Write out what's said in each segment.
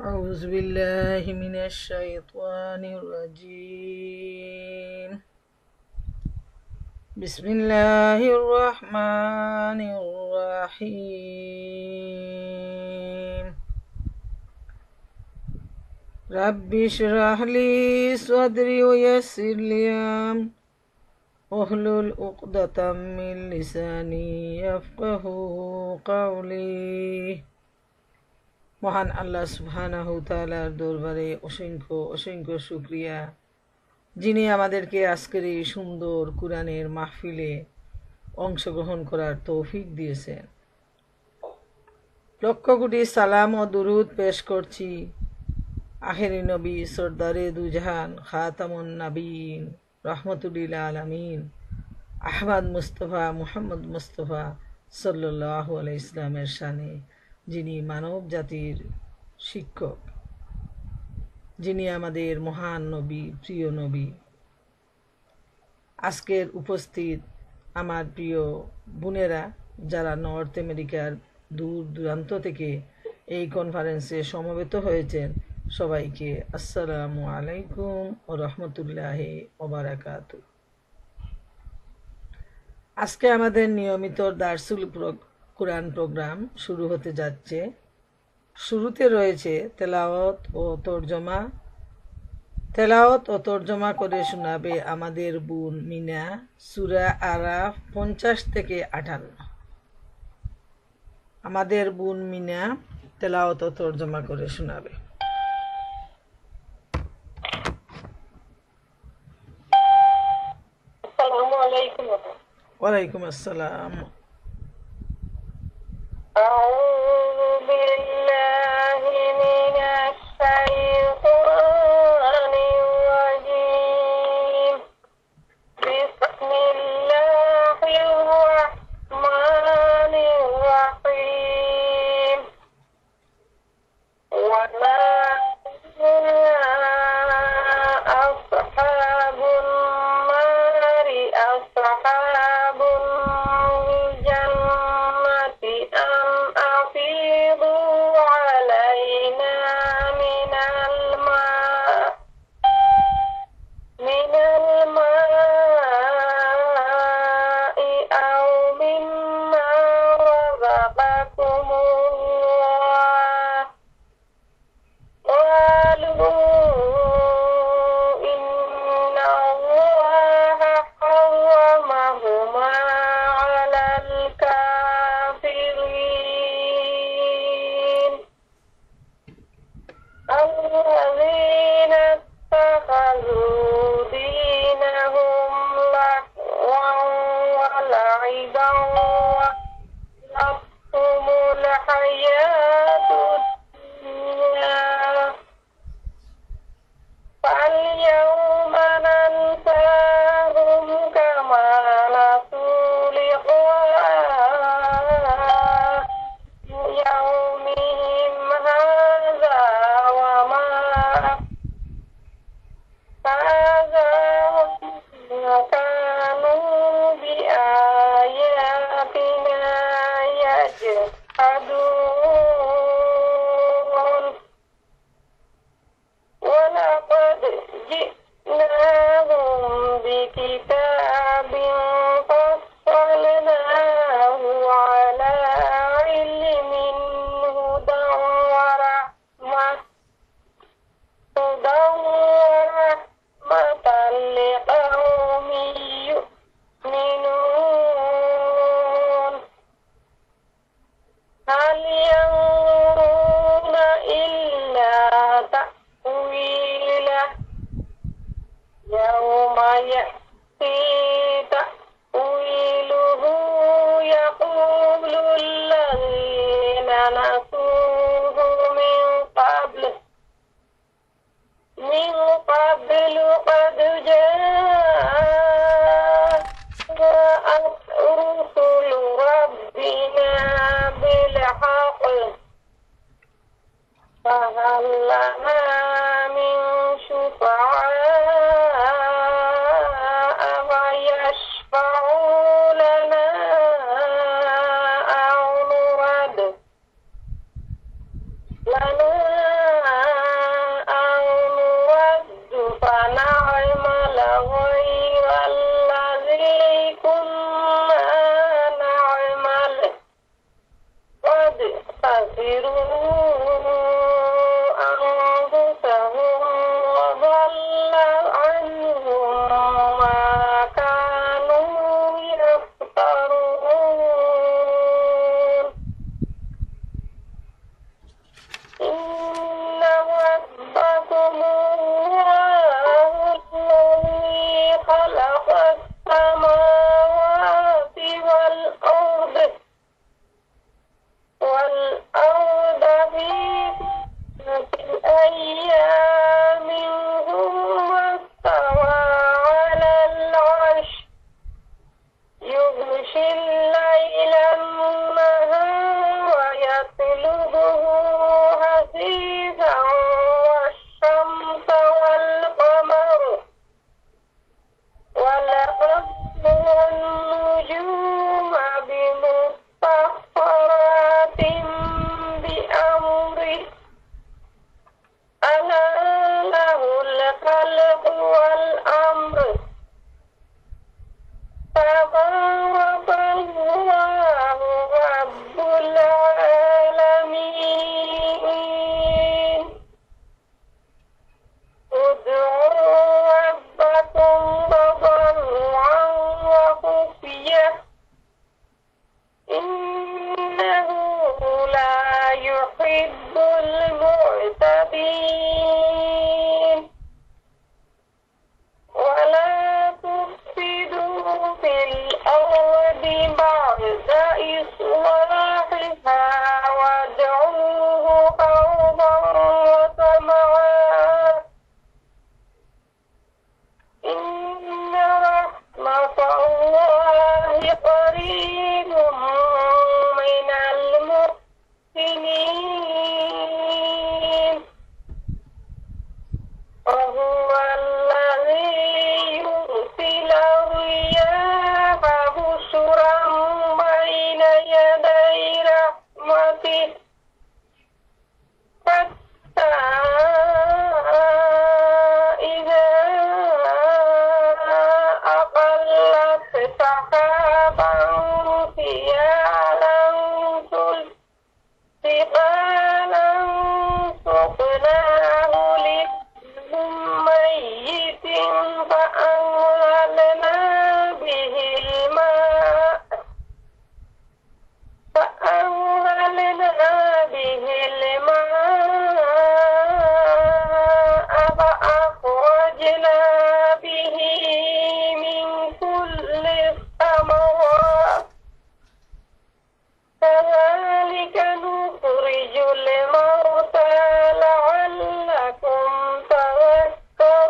أعوذ بالله من الشيطان الرجيم بسم الله الرحمن الرحيم رب اشرح لي صدري ويسر لي أمري واحلل عقدة من লিসানি يفقهوا قولي। মহান আল্লাহ সুবহানাহু তাআলার দরবারে অসংখ্য অসংখ্য শুকরিয়া, যিনি আমাদেরকে আজকের এই সুন্দর কুরআনের মাহফিলে অংশগ্রহণ করার তৌফিক দিয়েছেন। লক্ষ কোটি সালাম ও দুরুদ পেশ করছি আখেরি নবী সরদারে দুজাহান খাতামুন নবীন রহমতুল্লিল আলামিন আহমদ মুস্তফা মুহাম্মদ মুস্তফা সাল্লাল্লাহু আলাইহি ইসলামের শানে, যিনি মানব জাতির শিক্ষক, যিনি আমাদের মহান নবী, প্রিয় নবী। আজকের উপস্থিত আমার প্রিয় বোনেরা, যারা নর্থ আমেরিকার দূর দূরান্ত থেকে এই কনফারেন্সে সমবেত হয়েছেন, সবাইকে আসসালামু আলাইকুম ও রহমতুল্লাহি ওয়া বারাকাতুহু। আজকে আমাদের নিয়মিত দারসুল কুরআন প্রোগ্রাম শুরু হতে যাচ্ছে। শুরুতে রয়েছে তেলাওয়াত ও তরজমা। তেলাওয়াত ও তরজমা করে শোনাবে আমাদের বোন মিনা, সূরা আরাফ 50 থেকে 58। আমাদের বোন মিনা তেলাওয়াত ও তরজমা করে শোনাবে। আসসালামু আলাইকুম। ওয়ালাইকুম আসসালাম। أعوذ بالله من الشيطان الرجيم. بسم الله الرحمن الرحيم. وما أصحاب النار أصحاب الجنة أم أفيضوا علينا من الماء أو مما رزقكم الله. قالوا إن الله حرمهما على الكافرين الذين اتخذوا دينهم لهوا ولعبا وغرتهم الحياة الدنيا فاليوم ننساهم كما نسوا لقاء يومهم هذا وما كانوا بآياتنا يجحدون. ولقد جئناهم بكتاب فصلناه على علم هدى ورحمة لقوم يؤمنون. هل ينظرون إلا تأويله يوم يأتي تأويله يقول الذين نسوه من قبل قد جاءت رسل ربنا بالحق فهل لنا من شفعاء فيشفعوا لنا أو نرد لنا أمره ألا له الخلق والأمر تبارك الله رب العالمين ادعوا ربكم تضرعا وخفية إنه لا يحب المعتدين ولا تفسدوا في الأرض بعد إصلاحها وادعوه خوفا وطمعا إن رحمة الله قريب من المحسنين وهو الذي يرسل الرياح بشرا بين يدي رحمته حتى إذا أقلت سحابا ثقالا سقناه لبلد ميت فأنزلنا به الماء فأخرجنا به من كل الثمرات كذلك نخرج الموتى لعلكم تذكرون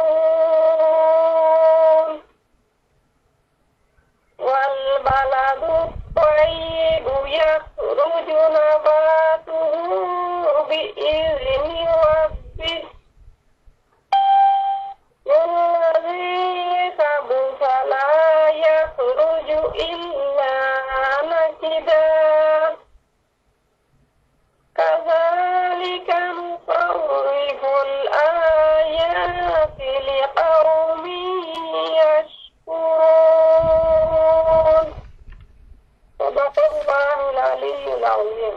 والبلد الطيب يخرج نباته بإذن ربه والذي خبث لا يخرج إلا نكدا كذلك نصرف الآيات لقوم يشكرون صدق الله العلي العظيم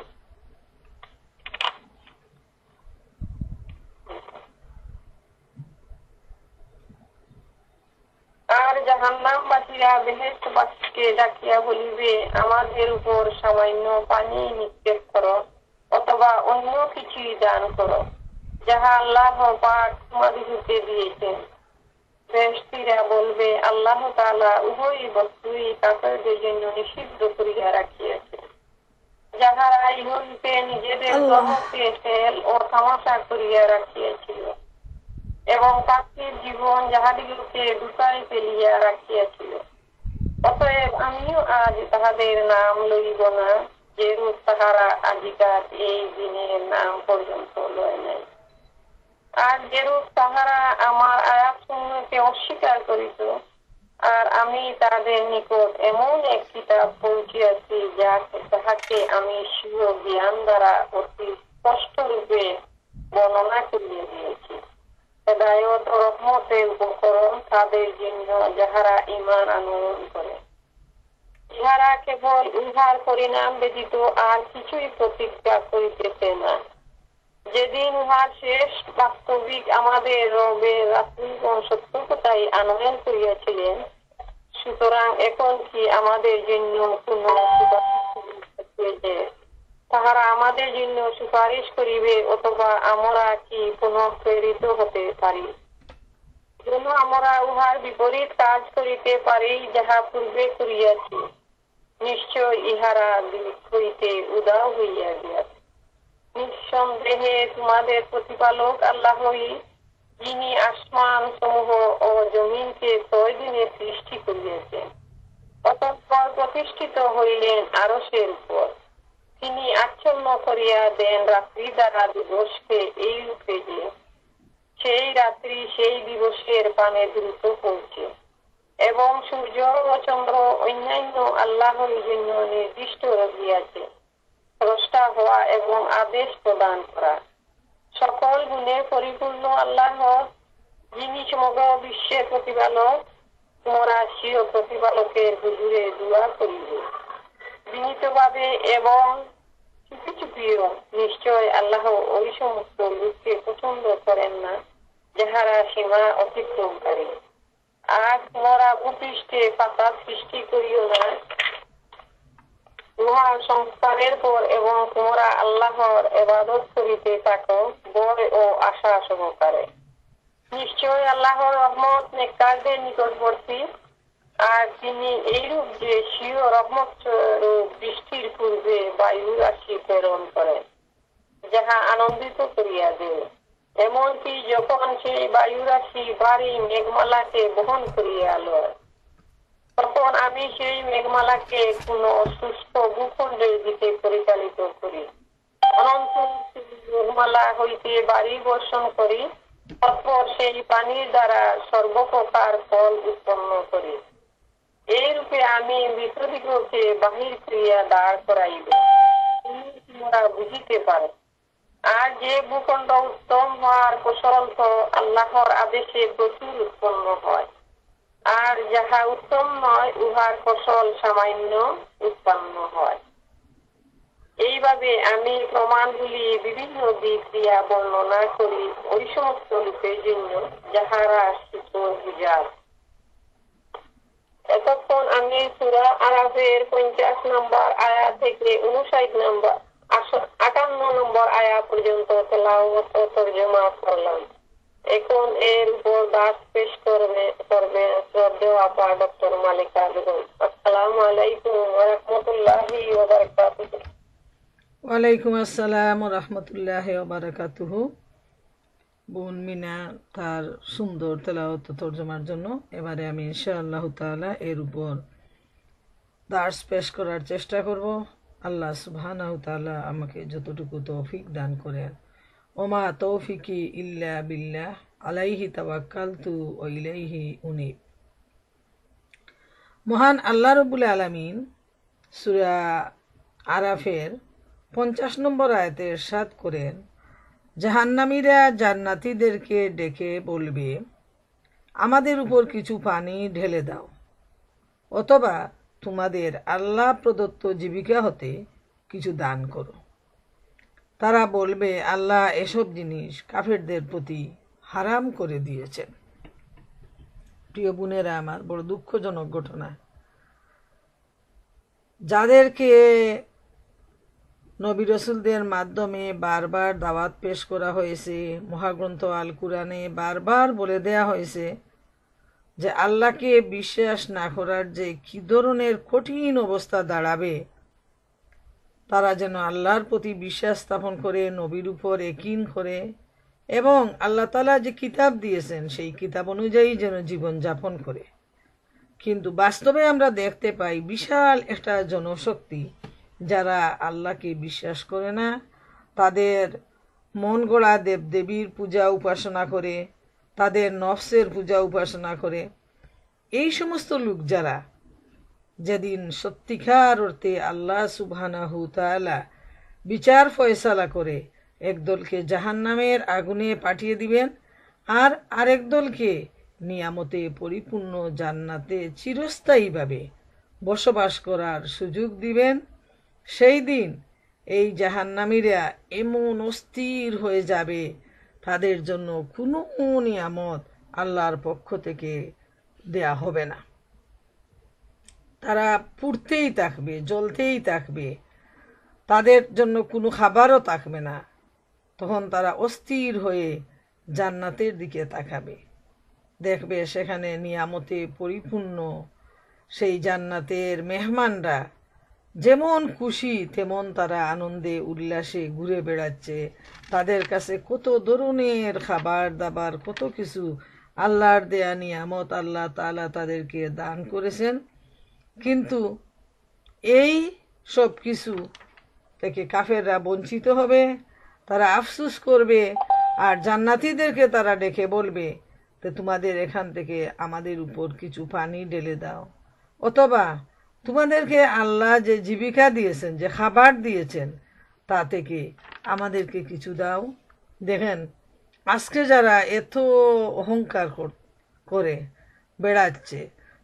আর জাহান্নামবাসীরা বেহেশতবাসীকে ডাকিয়া বলিবে, আমাদের উপর সামান্য পানি নিক্ষেপ করো অথবা অন্য কিছুই দান করো যাহা আল্লাহ পাক তোমাদিগকে দিয়েছেন। বেহেশতীরা বলবে, আল্লাহ তাআলা উভয় বস্তুই কাফেরদের জন্য নিষিদ্ধ করিয়া রাখিয়াছে, যাহারা ইহলোকে নিজেদের ধর্মকে ফেল ও তামাশা করিয়া রাখিয়াছিল এবং পাখির জীবন যাহাদিগকে ঢুকাই ফেলিয়া রাখিয়াছিল। অতএব আমিও আজ তাহাদের নাম লইব না, যেরূপ তাহারা আজিকার এই দিনের নাম পর্যন্ত লয় নাই। আর যেরূপ তাহারা আমার আয়াতসমূহকে অস্বীকার করিত, আর আমি তাদের নিকট এমন এক কিতাব পৌঁছিয়াছি যাহাকে আমি স্বীয় জ্ঞান দ্বারা অতি স্পষ্ট রূপে বর্ণনা করিয়া দিয়েছি। হেদায়ত ও রহমতের উপকরণ তাদের জন্য যাহারা ঈমান আনয়ন করে, ইহারা কেবল ইহার পরিণাম ব্যতীত আর কিছুই প্রতিজ্ঞা করিতেছে না। যেদিন উহার শেষ বাস্তবিক আমাদের রবের রাসূলগণ সত্যকথাই আনয়ন করিয়াছিলেন, সুতরাং এখন কি আমাদের জন্য কোন যে তাহারা আমাদের জন্য সুপারিশ করিবে, অথবা আমরা কি পুনঃ প্রেরিত হতে পারি যেন আমরা উহার বিপরীত কাজ করিতে পারি যাহা পূর্বে করিয়াছি? নিশ্চয় ইহারা দিক হইতে উদাও হইয়া গিয়াছে। নিঃসন্দেহে তোমাদের প্রতিপালক আল্লাহই, যিনি আসমান সমূহ ও জমিনকে 6 দিনে সৃষ্টি করিয়াছেন, অতঃপর প্রতিষ্ঠিত হইলেন আরশের উপর। তিনি আচ্ছন্ন করিয়া দেন রাত্রি দ্বারা দিবসকে এই রূপে যে সেই রাত্রি সেই দিবসের পানে দ্রুত পৌঁছে, এবং সূর্য ও চন্দ্র অন্যান্য আল্লাহর জন্য নির্দিষ্ট রহিয়াছে। স্রষ্টা হওয়া এবং আদেশ প্রদান করা। সকল গুণে পরিপূর্ণ আল্লাহ, যিনি সমগ্র বিশ্বের প্রতিপালক, তোমরা স্বীয় প্রতিপালকের হুজুরে দোয়া করিবে বিনীতভাবে এবং চুপি চুপিও। নিশ্চয় আল্লাহ ওই সমস্ত লোককে পছন্দ করেন না যাহারা সীমা অতিক্রমকারী। আর তোমরা ভূপৃষ্ঠে ফাসাদ সৃষ্টি করিও না উহা সংস্কারের পর, এবং তোমরা আল্লাহর ইবাদত করিতে থাকো ভয় ও আশা সহকারে। নিশ্চয় আল্লাহর রহমত নেককারদের নিকটবর্তী, আর তিনি এইরূপ যে স্বীয় রহমত স্বরূপ বৃষ্টির পূর্বে বায়ু রাশি প্রেরণ করেন, যাহা আনন্দিত করিয়া দেয়। এমনকি যখন সেই বায়ু রাশি ভারী মেঘমালাকে বহন করিয়া লয়, তখন আমি সেই মেঘমালাকে কোন শুষ্ক ভূখণ্ডের দিকে পরিচালিত করি। অনন্ত মেঘমালা হইতে বাড়ি বর্ষণ করি, অতঃপর সেই পানির দ্বারা সর্বপ্রকার ফল উৎপন্ন করি। এই রূপে আমি বিপরীতকে বাহির করিয়া দাঁড় করাইব, তোমরা বুঝিতে পারো। আর যে ভূখণ্ড উত্তম হওয়ার কুশলত আল্লাহর আদেশে প্রচুর উৎপন্ন হয়, আর যাহা উত্তম নয় উহার ফসল সামান্য উৎপন্ন হয়। এইভাবে আমি প্রমাণগুলি বিভিন্ন দিক দিয়া বর্ণনা করি ওই সমস্ত লোকের জন্য যাহারা শিকড় বুঝার। এতক্ষণ আমি সূরা আরাফের 50 নম্বর আয়াত থেকে 58 নম্বর আয়াত পর্যন্ত তেলাওয়াত ও তরজমা করলাম। এখন এর উপর দাস পেশ করবে শ্রদ্ধেয় আপা ডক্টর মালিকা বেগম। আসসালামু আলাইকুম ওয়া রাহমাতুল্লাহি ওয়া বারাকাতুহু। ওয়ালাইকুম আসসালাম ওয়া রাহমাতুল্লাহি ওয়া বারাকাতুহু। বোন মিনা তার সুন্দর তেলাওয়াত ও তরজমার জন্য এবারে আমি ইনশাআল্লাহ তাআলা এর উপর দার্স পেশ করার চেষ্টা করব। আল্লাহ সুবহানাহু তাআলা আমাকে যতটুকু তৌফিক দান করেন। ওমা তৌফিকি ইল্লা বিল্লাহ, আলাইহি তাওয়াক্কালতু ওয়া ইলাইহি উনীব। মহান আল্লাহ রাব্বুল আলামিন সূরা আরাফের 50 নম্বর আয়াতে ইরশাদ করেন, জাহান্নামীরা জান্নাতীদেরকে ডেকে বলবে, আমাদের উপর কিছু পানি ঢেলে দাও, অথবা তোমাদের আল্লাহ প্রদত্ত জীবিকা হতে কিছু দান করো। তারা বলবে, আল্লাহ এসব জিনিস কাফেরদের প্রতি হারাম করে দিয়েছেন। প্রিয় বোনেরা আমার, বড় দুঃখজনক ঘটনা। যাদেরকে নবী রাসূলদের মাধ্যমে বারবার দাওয়াত পেশ করা হয়েছে, মহাগ্রন্থ আল কুরআনে বারবার বলে দেয়া হয়েছে যে আল্লাহকে বিশ্বাস না করার যে কি ধরনের কঠিন অবস্থা দাঁড়াবে, তারা যেন আল্লাহর প্রতি বিশ্বাস স্থাপন করে, নবীর উপর ইয়াকিন করে, এবং আল্লাহ তাআলা যে কিতাব দিয়েছেন সেই কিতাব অনুযায়ী যেন জীবন যাপন করে। কিন্তু বাস্তবে আমরা দেখতে পাই বিশাল একটা জনশক্তি যারা আল্লাহকে বিশ্বাস করে না, তাদের মন গড়া দেবদেবীর পূজা উপাসনা করে, তাদের নফসের পূজা উপাসনা করে। এই সমস্ত লোক যারা যেদিন সত্যিকার অর্থে আল্লাহ সুবহানাহু তাআলা বিচার ফয়সালা করে একদলকে জাহান্নামের আগুনে পাঠিয়ে দিবেন, আর আরেক দলকে নিয়ামতে পরিপূর্ণ জান্নাতে চিরস্থায়ীভাবে বসবাস করার সুযোগ দিবেন, সেই দিন এই জাহান্নামীরা এমন অস্থির হয়ে যাবে, তাদের জন্য কোনো নিয়ামত আল্লাহর পক্ষ থেকে দেয়া হবে না। তারা পুড়তেই থাকবে, জ্বলতেই থাকবে, তাদের জন্য কোনো খাবারও থাকবে না। তখন তারা অস্থির হয়ে জান্নাতের দিকে তাকাবে, দেখবে সেখানে নিয়ামতে পরিপূর্ণ সেই জান্নাতের মেহমানরা যেমন খুশি তেমন তারা আনন্দে উল্লাসে ঘুরে বেড়াচ্ছে। তাদের কাছে কত ধরনের খাবার দাবার, কত কিছু আল্লাহর দেয়া নিয়ামত আল্লাহ তাআলা তাদেরকে দান করেছেন। কিন্তু এই সব কিছু থেকে কাফেররা বঞ্চিত হবে, তারা আফসোস করবে, আর জান্নাতীদেরকে তারা ডেকে বলবে, তো তোমাদের এখান থেকে আমাদের উপর কিছু পানি ঢেলে দাও, অথবা তোমাদেরকে আল্লাহ যে জীবিকা দিয়েছেন, যে খাবার দিয়েছেন, তা থেকে আমাদেরকে কিছু দাও। দেখেন, আজকে যারা এত অহংকার করে বেড়াচ্ছে,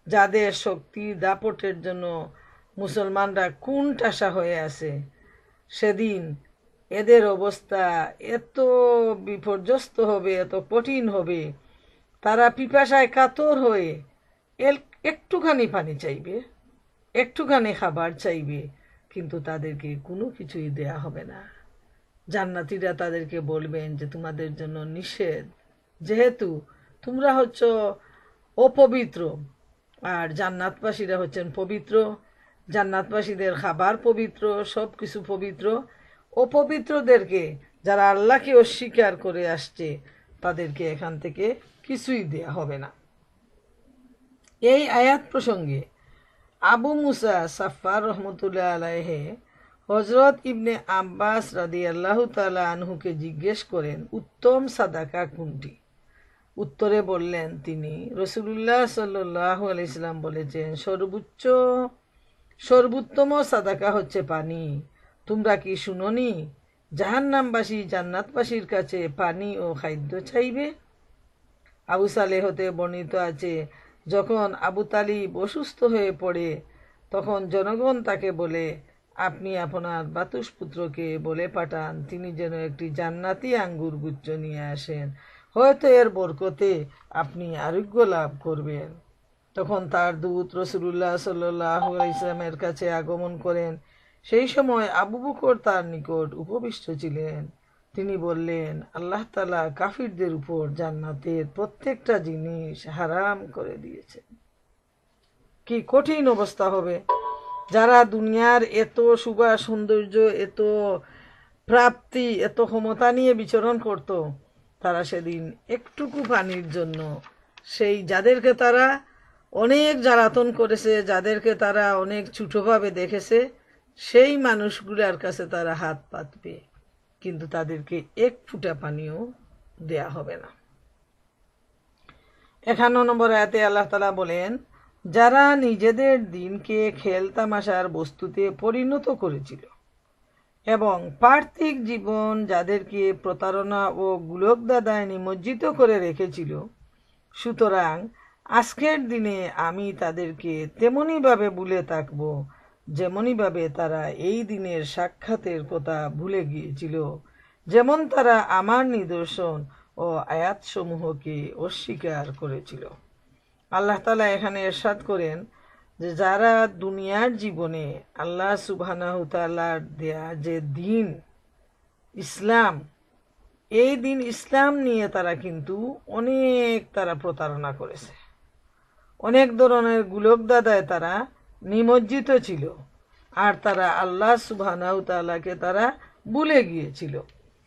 যাদের শক্তি দাপটের জন্য মুসলমানরা কুণ্ঠাসা হয়ে আছে, সেদিন এদের অবস্থা এত বিপর্যস্ত হবে, এত কঠিন হবে, তারা পিপাসায় কাতর হয়ে একটুখানি পানি চাইবে, একটুখানি খাবার চাইবে, কিন্তু তাদেরকে কোনো কিছুই দেয়া হবে না। জান্নাতীরা তাদেরকে বলবেন যে তোমাদের জন্য নিষেধ, যেহেতু তোমরা হচ্ছ অপবিত্র আর জান্নাতবাসীরা হচ্ছেন পবিত্র। জান্নাতবাসীদের খাবার পবিত্র, সব কিছু পবিত্র। অপবিত্রদেরকে, যারা আল্লাহকে অস্বীকার করে আসছে, তাদেরকে এখান থেকে কিছুই দেয়া হবে না। এই আয়াত প্রসঙ্গে আবু মুসা সাফার রহমতুল্লাহ আলাইহে হজরত ইবনে আব্বাস রাদিয়াল্লাহু তাআলা আনহুকে জিজ্ঞেস করেন, উত্তম সাদাকা কোনটি? উত্তরে বললেন তিনি, রাসূলুল্লাহ সাল্লাল্লাহু আলাইহি সাল্লাম বলেছেন, সর্বোত্তম সাদাকা হচ্ছে পানি। তোমরা কি শুনোনি, জাহান্নামবাসী জান্নাতবাসীর কাছে পানি ও খাদ্য চাইবে? আবু সালেহ হতে বর্ণিত আছে, যখন আবু তালিব অসুস্থ হয়ে পড়ে, তখন জনগণ তাকে বলে, আপনি আপনার বাতুসপুত্রকে বলে পাঠান তিনি যেন একটি জান্নাতি আঙ্গুর গুচ্ছ নিয়ে আসেন, হয়তো এর বরকতে আপনি আরোগ্য লাভ করবেন। তখন তার দূত রাসূলুল্লাহ সাল্লাল্লাহু আলাইহি ওয়াসাল্লামের কাছে আগমন করেন। সেই সময় আবু বকর তার নিকট উপবিষ্ট ছিলেন। তিনি বললেন, আল্লাহ তাআলা কাফিরদের উপর জান্নাতের প্রত্যেকটা জিনিস হারাম করে দিয়েছেন। কি কঠিন অবস্থা হবে! যারা দুনিয়ার এত সুবাস সৌন্দর্য, এত প্রাপ্তি, এত ক্ষমতা নিয়ে বিচরণ করত, তারা সেদিন একটুকু পানির জন্য যাদেরকে তারা অনেক জ্বালাতন করেছে, যাদেরকে তারা অনেক ছোটভাবে দেখেছে, সেই মানুষগুলার কাছে তারা হাত পাতবে, কিন্তু তাদেরকে এক ফোঁটা পানিও দেয়া হবে না। 51 নম্বর আয়াতে আল্লাহ তাআলা বলেন, যারা নিজেদের দিনকে খেলতামাশার বস্তুতে পরিণত করেছিল এবং পার্থিব জীবন যাদেরকে প্রতারণা ও গোলকধাঁধায় নিমজ্জিত করে রেখেছিল, সুতরাং আজকের দিনে আমি তাদেরকে তেমনিভাবে ভুলে থাকব যেমনিভাবে তারা এই দিনের সাক্ষাতের কথা ভুলে গিয়েছিল, যেমন তারা আমার নিদর্শন ও আয়াতসমূহকে অস্বীকার করেছিল। আল্লাহ তাআলা এখানে ইরশাদ করেন যে যারা দুনিয়ার জীবনে আল্লাহ সুবহানাহু তাআলার দেয়া যে দিন ইসলাম, এই দিন ইসলাম নিয়ে তারা কিন্তু অনেক প্রতারণা করেছে, অনেক ধরনের গোলকধাঁধায় তারা নিমজ্জিত ছিল, আর তারা আল্লাহ সুবহানাহু তাআলাকে তারা ভুলে গিয়েছিল,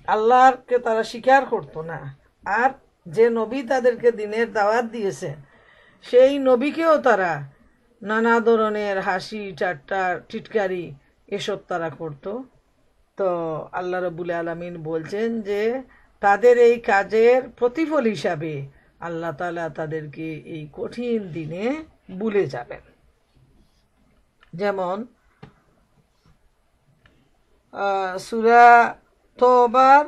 আল্লাহকে তারা স্বীকার করত না। আর যে নবী তাদেরকে দিনের দাওয়াত দিয়েছেন, সেই নবীকেও তারা নানা ধরনের হাসি ঠাট্টা টিটকারি এসব তারা করত। তো আল্লাহ রাব্বুল আলামিন বলছেন যে তাদের এই কাজের প্রতিফল হিসাবে আল্লাহ তাআলা তাদেরকে এই কঠিন দিনে ভুলে যাবেন। যেমন সূরা তওবার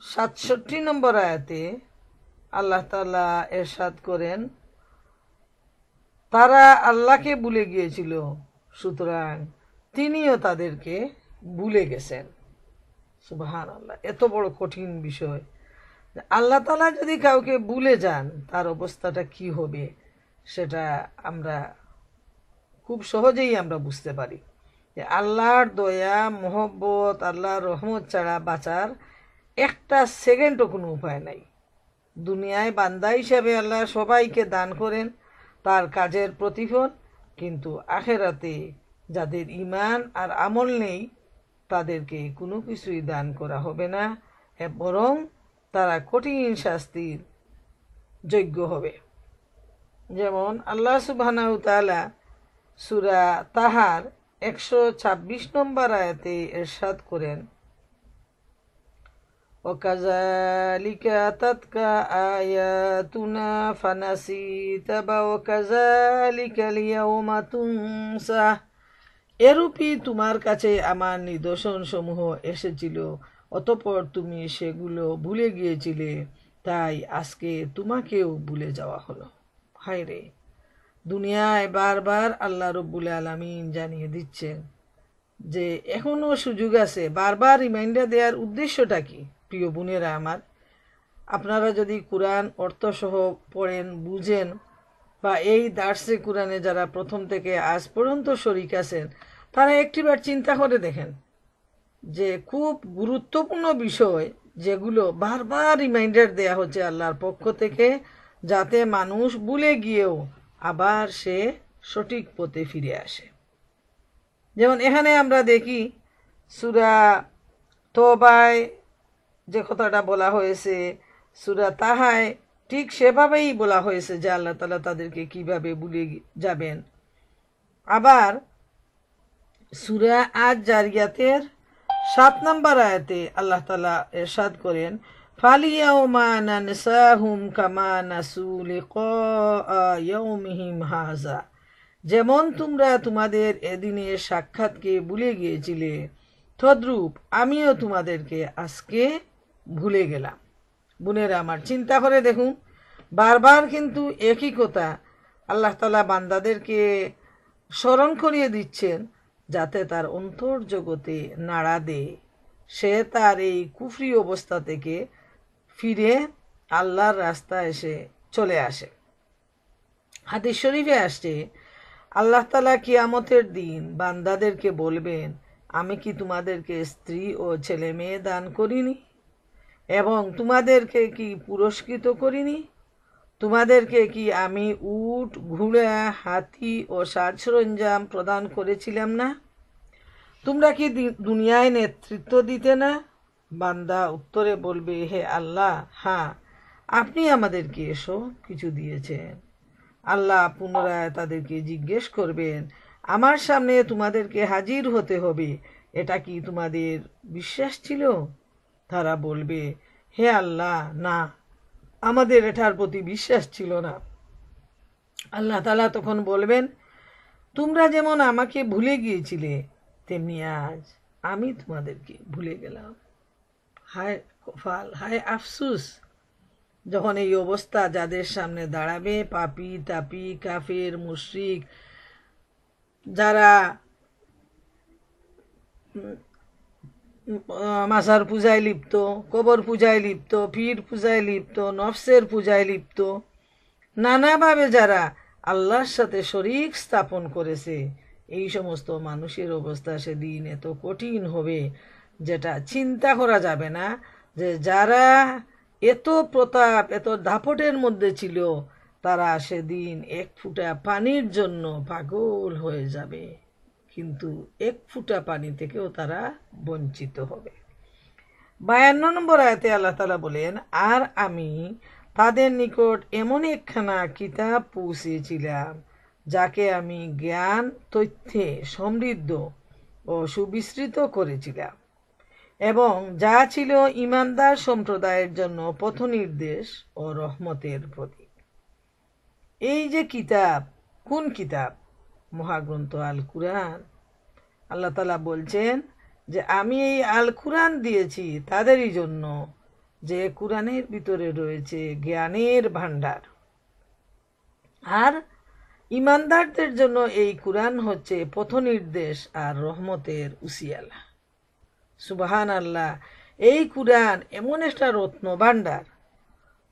67 নম্বর আয়াতে আল্লাহ তাআলা ইরশাদ করেন, তারা আল্লাহকে ভুলে গিয়েছিল, সুতরাং তিনিও তাদেরকে ভুলে গেছেন। সুবহানাল্লাহ! এত বড় কঠিন বিষয়। আল্লাহ তাআলা যদি কাউকে ভুলে যান, তার অবস্থাটা কি হবে সেটা আমরা খুব সহজেই আমরা বুঝতে পারি। যে আল্লাহর দয়া, মহব্বত, আল্লাহর রহমত ছাড়া বাঁচার একটা সেকেন্ডও কোনো উপায় নাই। দুনিয়ায় বান্দা হিসাবে আল্লাহ সবাইকে দান করেন তার কাজের প্রতিফল, কিন্তু আখেরাতে যাদের ঈমান আর আমল নেই তাদেরকে কোনো কিছুই দান করা হবে না, বরং তারা কঠিন শাস্তির যোগ্য হবে। যেমন আল্লাহ সুবহানাহু তাআলা সূরা তাহার 126 নম্বর আয়াতে ইরশাদ করেন, وَكَذَلِكَ أَتَتْكَ آيَاتُنَا فَنَسِيتَهَا وَكَذَلِكَ الْيَوْمَ تُنسَى এরূপই তোমার কাছে আমার নিদর্শন সমূহ এসেছিল, অতঃপর তুমি সেগুলো ভুলে গিয়েছিলে, তাই আজকে তোমাকেও ভুলে যাওয়া হলো। হায় রে, দুনিয়ায় বারবার আল্লাহ রব্বুল আলামিন জানিয়ে দিচ্ছেন যে এখনো সুযোগ আছে। বারবার রিমাইন্ডার দেওয়ার উদ্দেশ্যটা কি? প্রিয় বোনেরা আমার, আপনারা যদি কোরআন অর্থসহ পড়েন, বুঝেন, বা এই দার্সে কোরআনে যারা প্রথম থেকে আজ পর্যন্ত শরিক আছেন, তারা একটিবার চিন্তা করে দেখেন যে খুব গুরুত্বপূর্ণ বিষয় যেগুলো বারবার রিমাইন্ডার দেয়া হচ্ছে আল্লাহর পক্ষ থেকে, যাতে মানুষ ভুলে গিয়েও আবার সে সঠিক পথে ফিরে আসে। যেমন এখানে আমরা দেখি সূরা তওবায় যে কথাটা বলা হয়েছে, সূরা তাহায় ঠিক সেভাবেই বলা হয়েছে যে আল্লাহ তাআলা তাদেরকে কিভাবে ভুলে যাবেন। আবার সূরা আজ জারিয়াতের 7 নম্বর আয়াতে আল্লাহ তাআলা ইরশাদ করেন, ফালিয়াউমা নানসাহুম কামা নাসু লিকা ইয়াউমিহিম হাযা, যেমন তোমরা তোমাদের এদিনের সাক্ষাৎকে ভুলে গিয়েছিলে, তদ্রূপ আমিও তোমাদেরকে আজকে ভুলে গেলাম। বোনেরা আমার, চিন্তা করে দেখুন, বারবার কিন্তু একই কথা আল্লাহ তাআলা বান্দাদেরকে স্মরণ করিয়ে দিচ্ছেন, যাতে তার অন্তর জগতে নাড়া দেয়, সে তার এই কুফরি অবস্থা থেকে ফিরে আল্লাহর রাস্তায় এসে চলে আসে। হাদিস শরীফে আসছে, আল্লাহ তাআলা কিয়ামতের দিন বান্দাদেরকে বলবেন, আমি কি তোমাদেরকে স্ত্রী ও ছেলে মেয়ে দান করিনি এবং তোমাদেরকে কি পুরস্কৃত করিনি? তোমাদেরকে কি আমি উট, ঘোড়া, হাতি ও সাজ সরঞ্জাম প্রদান করেছিলাম না? তোমরা কি দুনিয়ায় নেতৃত্ব দিতে না? বান্দা উত্তরে বলবে, হে আল্লাহ, হ্যাঁ, আপনি আমাদেরকে এসব কিছু দিয়েছেন। আল্লাহ পুনরায় তাদেরকে জিজ্ঞেস করবেন, আমার সামনে তোমাদেরকে হাজির হতে হবে, এটা কি তোমাদের বিশ্বাস ছিল? তারা বলবে, হে আল্লাহ, না, আমাদের এটার প্রতি বিশ্বাস ছিল না। আল্লাহ তাআলা তখন বলবেন, তোমরা যেমন আমাকে ভুলে গিয়েছিলে, তেমনি আজ আমি তোমাদেরকে ভুলে গেলাম। হায় কপাল, হায় আফসুস, যখন এই অবস্থা যাদের সামনে দাঁড়াবে, পাপী তাপী, কাফের, মুশরিক, যারা মাজার পূজায় লিপ্ত, কবর পূজায় লিপ্ত, পীর পূজায় লিপ্ত, নফসের পূজায় লিপ্ত, নানাভাবে যারা আল্লাহর সাথে শরিক স্থাপন করেছে, এই সমস্ত মানুষের অবস্থা সেদিন এত কঠিন হবে যেটা চিন্তা করা যাবে না। যে যারা এত প্রতাপ, এত দাপটের মধ্যে ছিল, তারা সেদিন এক ফোঁটা পানির জন্য পাগল হয়ে যাবে, কিন্তু এক ফোঁটা পানি থেকেও তারা বঞ্চিত হবে। 52 নম্বর আয়াতে আল্লাহ তাআলা বলেন, আর আমি তাদের নিকট এমন একখানা কিতাব পৌঁছেছিলাম, যাকে আমি জ্ঞান তথ্যে সমৃদ্ধ ও সুবিস্তৃত করেছিলাম, এবং যা ছিল ঈমানদার সম্প্রদায়ের জন্য পথনির্দেশ ও রহমতের প্রতীক। এই যে কিতাব, কোন কিতাব? মহাগ্রন্থ আল কুরআন। আল্লাহ তাআলা বলছেন যে আমি এই আল কুরআন দিয়েছি তাদেরই জন্য, যে কুরআনের ভিতরে রয়েছে জ্ঞানের ভান্ডার, আর ঈমানদারদের জন্য এই কুরআন হচ্ছে পথনির্দেশ আর রহমতের উসিয়ালা। সুবহানাল্লাহ, এই কুরআন এমন একটা রত্ন ভান্ডার,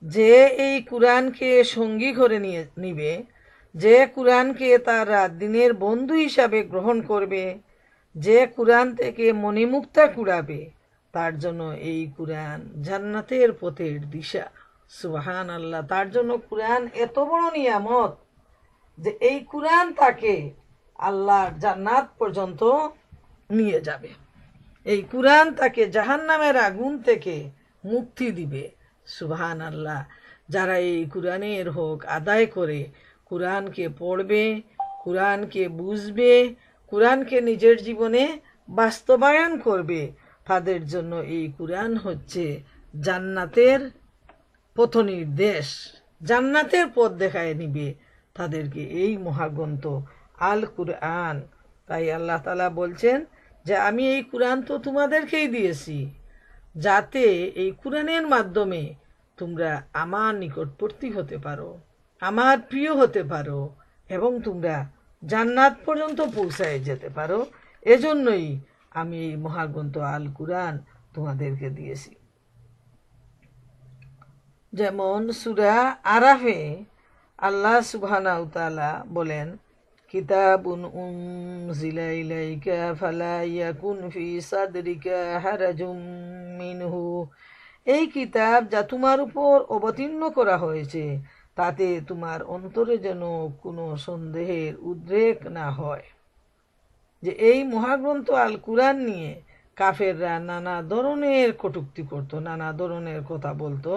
যে এই কুরআনকে সঙ্গী করে নিবে, যে কুরআনকে তার রাত দিনের বন্ধু হিসাবে গ্রহণ করবে, যে কুরআন থেকে মণিমুক্তা কুড়াবে, তার জন্য এই কুরআন জান্নাতের পথের দিশা। সুবহানাল্লাহ, তার জন্য কুরআন এত বড় নিয়ামত যে এই কুরআন তাকে আল্লাহর জান্নাত পর্যন্ত নিয়ে যাবে। এই কুরআন তাকে জাহান্নামের আগুন থেকে মুক্তি দিবে। সুবহানাল্লাহ, যারা এই কুরআনের হক আদায় করে, কুরআনকে পড়বে, কুরআনকে বুঝবে, কুরআনকে নিজের জীবনে বাস্তবায়ন করবে, তাদের জন্য এই কুরআন হচ্ছে জান্নাতের পথনির্দেশ, জান্নাতের পথ দেখায় নিবে তাদেরকে এই মহাগ্রন্থ আল কুরআন। তাই আল্লাহ তাআলা বলছেন যে আমি এই কুরআন তো তোমাদেরকেই দিয়েছি, যাতে এই কুরআনের মাধ্যমে তোমরা আমার নিকটবর্তী হতে পারো, আমার প্রিয় হতে পারো, এবং তোমরা জান্নাত পর্যন্ত পৌঁছায় যেতে পারো। এজন্যই আমি এই মহাগ্রন্থ আল কুরআন তোমাদেরকে দিয়েছি। যেমন সূরা আরাফে আল্লাহ সুবহানাহু ওয়া তাআলা বলেন, কিতাবুন উনজিলা ইলাইকা ফালা ইয়াকুন ফি সাদরিকা হারাজুম মিনহু, এই কিতাব যা তোমার উপর অবতীর্ণ করা হয়েছে তাতে তোমার অন্তরে যেন কোনো সন্দেহের উদ্রেক না হয়। যে এই মহাগ্রন্থ আল কুরআন নিয়ে কাফেররা নানা ধরনের কটূক্তি করত, নানা ধরনের কথা বলতো।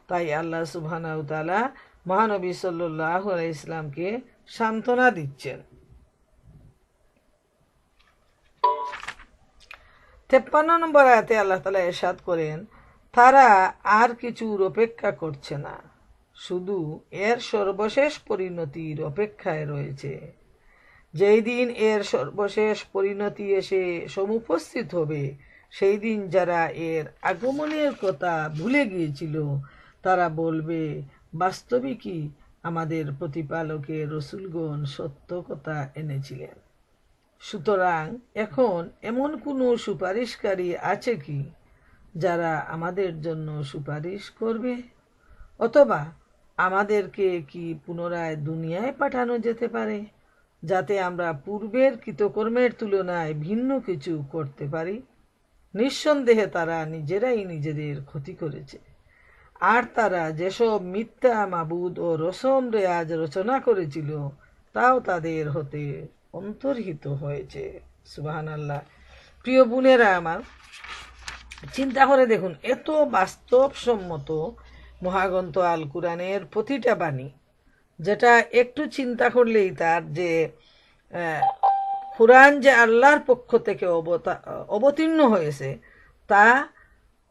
তাই আল্লাহ সুবহানাহু ওয়া তাআলা মহানবী সাল্লাল্লাহু আলাইহি ইসলামকে সান্ত্বনা দিচ্ছেন। 53 নম্বর আয়াতে আল্লাহ তাআলা ইরশাদ করেন, তারা আর কিছুর অপেক্ষা করছে না, শুধু এর সর্বশেষ পরিণতির অপেক্ষায় রয়েছে। যেই দিন এর সর্বশেষ পরিণতি এসে সমুপস্থিত হবে, সেই দিন যারা এর আগমনের কথা ভুলে গিয়েছিল তারা বলবে, বাস্তবিকই আমাদের প্রতিপালকের রসূলগণ সত্য কথা এনেছিলেন। সুতরাং এখন এমন কোনো সুপারিশকারী আছে কি যারা আমাদের জন্য সুপারিশ করবে? অথবা আমাদেরকে কি পুনরায় দুনিয়ায় পাঠানো যেতে পারে, যাতে আমরা পূর্বের কৃতকর্মের তুলনায় ভিন্ন কিছু করতে পারি? নিঃসন্দেহে তারা নিজেরাই নিজেদের ক্ষতি করেছে। আর তারা যেসব মিথ্যা মাবুদ ও রসম রেয়াজ রচনা করেছিল তাও তাদের হতে অন্তর্হিত হয়েছে। সুবহানাল্লাহ। প্রিয় বোনেরা আমার, চিন্তা করে দেখুন, এত বাস্তবসম্মত মহাগ্রন্থ আল কুরআনের প্রতিটা বাণী, যেটা একটু চিন্তা করলেই তার যে কুরআন যে আল্লাহর পক্ষ থেকে অবতীর্ণ হয়েছে তা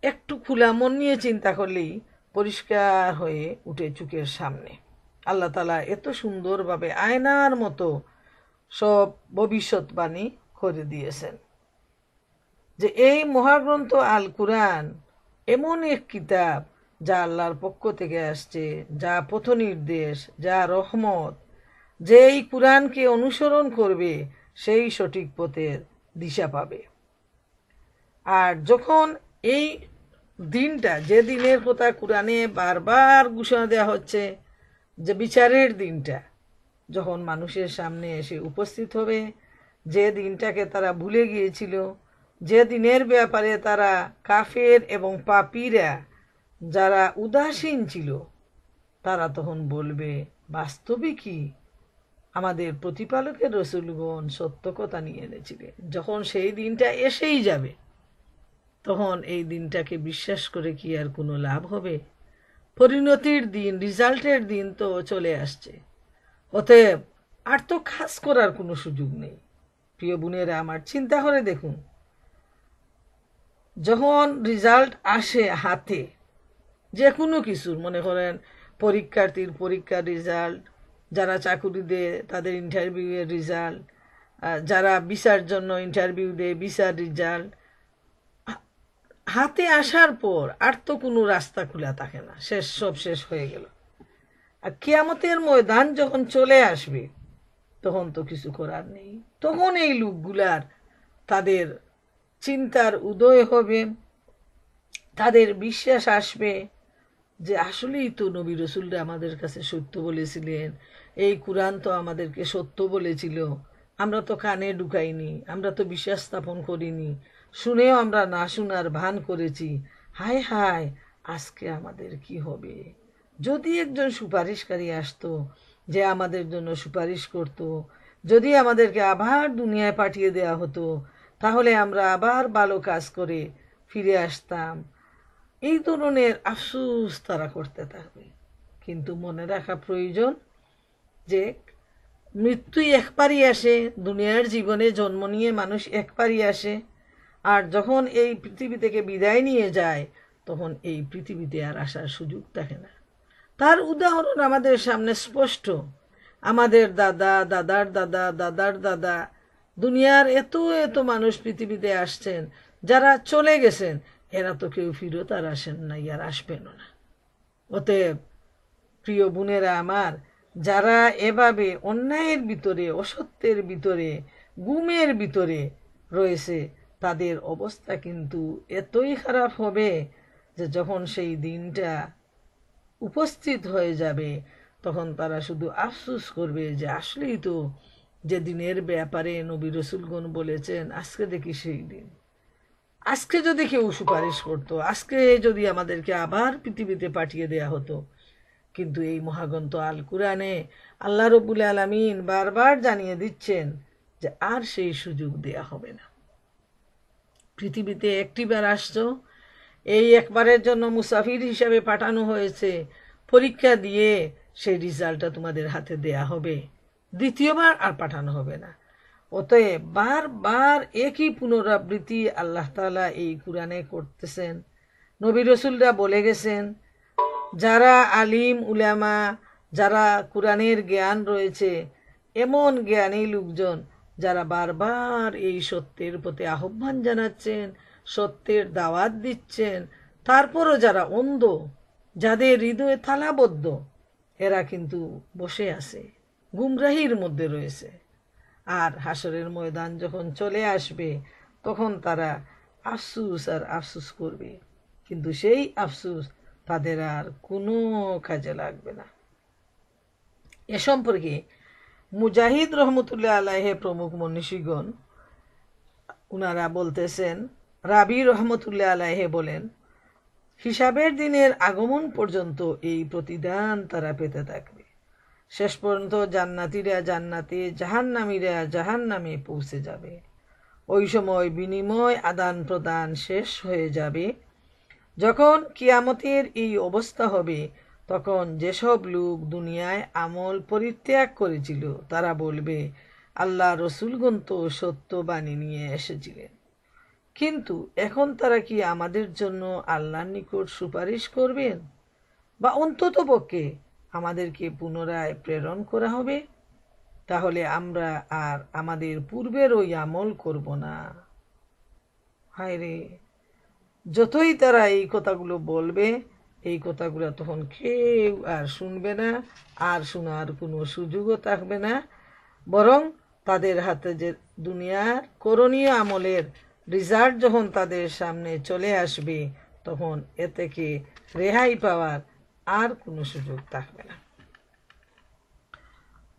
একটু খোলা মন নিয়ে চিন্তা করলেই পরিষ্কার হয়ে উঠে চোখের সামনে। আল্লাহ তাআলা এত সুন্দরভাবে আয়নার মতো সব ভবিষ্যৎবাণী করে দিয়েছেন যে এই মহাগ্রন্থ আল কুরআন এমন এক কিতাব যা আল্লাহর পক্ষ থেকে আসছে, যা পথ নির্দেশ, যা রহমত। যে এই কুরআনকে অনুসরণ করবে সেই সঠিক পথের দিশা পাবে। আর যখন এই দিনটা, যে দিনের কথা কুরআনে বারবার ঘোষণা দেওয়া হচ্ছে, যে বিচারের দিনটা যখন মানুষের সামনে এসে উপস্থিত হবে, যে দিনটাকে তারা ভুলে গিয়েছিল, যে দিনের ব্যাপারে তারা কাফের এবং পাপীরা যারা উদাসীন ছিল, তারা তখন বলবে, বাস্তবিকই আমাদের প্রতিপালকের রসূলগণ সত্য কথা নিয়ে এনেছিলেন। যখন সেই দিনটা এসেই যাবে, তখন এই দিনটাকে বিশ্বাস করে কি আর কোনো লাভ হবে? পরিণতির দিন, রেজাল্টের দিন তো চলে আসছে। অতএব আর তো খাস করার কোনো সুযোগ নেই। প্রিয় বোনেরা আমার, চিন্তা করে দেখুন, যখন রেজাল্ট আসে হাতে যে কোনো কিছুর, মনে করেন পরীক্ষার্থীর পরীক্ষার রেজাল্ট, যারা চাকুরি দেয় তাদের ইন্টারভিউয়ের রেজাল্ট, যারা ভিসার জন্য ইন্টারভিউ দেয় ভিসার রেজাল্ট, হাতে আসার পর আর তো কোনো রাস্তা খোলা থাকে না, সব শেষ হয়ে গেল। আর কিয়ামতের ময়দান যখন চলে আসবে, তখন তো কিছু করার নেই। তখন এই লোকগুলার তাদের চিন্তার উদয় হবে, তাদের বিশ্বাস আসবে যে আসলেই তো নবী রসুলরা আমাদের কাছে সত্য বলেছিলেন, এই কুরআন তো আমাদেরকে সত্য বলেছিল, আমরা তো কানে ঢুকাইনি, আমরা তো বিশ্বাস স্থাপন করিনি, শুনেও আমরা না শোনার ভান করেছি। হায় হায়, আজকে আমাদের কি হবে? যদি একজন সুপারিশকারী আসতো যে আমাদের জন্য সুপারিশ করত, যদি আমাদেরকে আবার দুনিয়ায় পাঠিয়ে দেওয়া হতো, তাহলে আমরা আবার ভালো কাজ করে ফিরে আসতাম। এই ধরনের আফসোস তারা করতে থাকবে। কিন্তু মনে রাখা প্রয়োজন যে মৃত্যুই একবারই আসে, দুনিয়ার জীবনে জন্ম নিয়ে মানুষ একবারই আসে, আর যখন এই পৃথিবী থেকে বিদায় নিয়ে যায় তখন এই পৃথিবীতে আর আসার সুযোগ থাকে না। তার উদাহরণ আমাদের সামনে স্পষ্ট। আমাদের দাদা, দাদার দাদা, দাদার দাদা দুনিয়ার এত এত মানুষ পৃথিবীতে আসছেন, যারা চলে গেছেন এরা তো কেউ ফিরত আর আসেন নাই, আর আসবেনও না। অতএব প্রিয় বোনেরা আমার, যারা এভাবে অন্যায়ের ভিতরে, অসত্যের ভিতরে, গুমের ভিতরে রয়েছে, তাদের অবস্থা কিন্তু এতই খারাপ হবে যে যখন সেই দিনটা উপস্থিত হয়ে যাবে তখন তারা শুধু আফসোস করবে যে আসলেই তো যে দিনের ব্যাপারে নবী রসুলগণ বলেছেন আজকে দেখি সেই দিন। আজকে যদি কেউ সুপারিশ করতো, আজকে যদি আমাদেরকে আবার পৃথিবীতে পাঠিয়ে দেয়া হতো। কিন্তু এই মহাগ্রন্থ আল কুরআনে আল্লাহ রব্বুল আলামিন বারবার জানিয়ে দিচ্ছেন যে আর সেই সুযোগ দেয়া হবে না। পৃথিবীতে একটিবার আসছো, এই একবারের জন্য মুসাফির হিসাবে পাঠানো হয়েছে, পরীক্ষা দিয়ে সেই রেজাল্টটা তোমাদের হাতে দেয়া হবে, দ্বিতীয়বার আর পাঠানো হবে না। অতএব বারবার একই পুনরাবৃত্তি আল্লাহ তাআলা এই কুরআনে করতেছেন। নবী রসুলরা বলে গেছেন, যারা আলিম উলামা, যারা কুরআনের জ্ঞান রয়েছে, এমন জ্ঞানী লোকজন যারা বারবার এই সত্যের প্রতি আহ্বান জানাচ্ছেন, সত্যের দাওয়াত দিচ্ছেন, তারপরও যারা অন্ধ, যাদের হৃদয়ে তালাবদ্ধ, এরা কিন্তু বসে আছে, গুমরাহির মধ্যে রয়েছে। আর হাসরের ময়দান যখন চলে আসবে তখন তারা আফসুস আর আফসুস করবে, কিন্তু সেই আফসুস তাদের আর কোনো কাজে লাগবে না। এ সম্পর্কে মুজাহিদ রহমতুল্লাহ আলাইহে প্রমুখ মনীষীগণ উনারা বলতেছেন, রাবি রহমতুল্লাহ আলাইহে বলেন, হিসাবের দিনের আগমন পর্যন্ত এই প্রতিদান তারা পেতে থাকবে। শেষ পর্যন্ত জান্নাতীরা জান্নাতে, জাহান্নামীরা জাহান্নামে পৌঁছে যাবে। ওই সময় বিনিময় আদান প্রদান শেষ হয়ে যাবে। যখন কিয়ামতের এই অবস্থা হবে তখন যেসব লোক দুনিয়ায় আমল পরিত্যাগ করেছিল তারা বলবে, আল্লাহ রসুলগণ তো সত্য বাণী নিয়ে এসেছিলেন, কিন্তু এখন তারা কি আমাদের জন্য আল্লাহর নিকট সুপারিশ করবেন, বা অন্ততপক্ষে আমাদেরকে পুনরায় প্রেরণ করা হবে? তাহলে আমরা আর আমাদের পূর্বের ওই আমল করব না। হায় রে, যতই তারা এই কথাগুলো বলবে, এই কথাগুলো তখন কেউ আর শুনবে না, আর শোনার কোনো সুযোগও থাকবে না। বরং তাদের হাতে যে দুনিয়ার করণীয় আমলের রিজাল্ট যখন তাদের সামনে চলে আসবে তখন এ থেকে রেহাই পাওয়ার আর কোনো সুযোগ থাকবে না।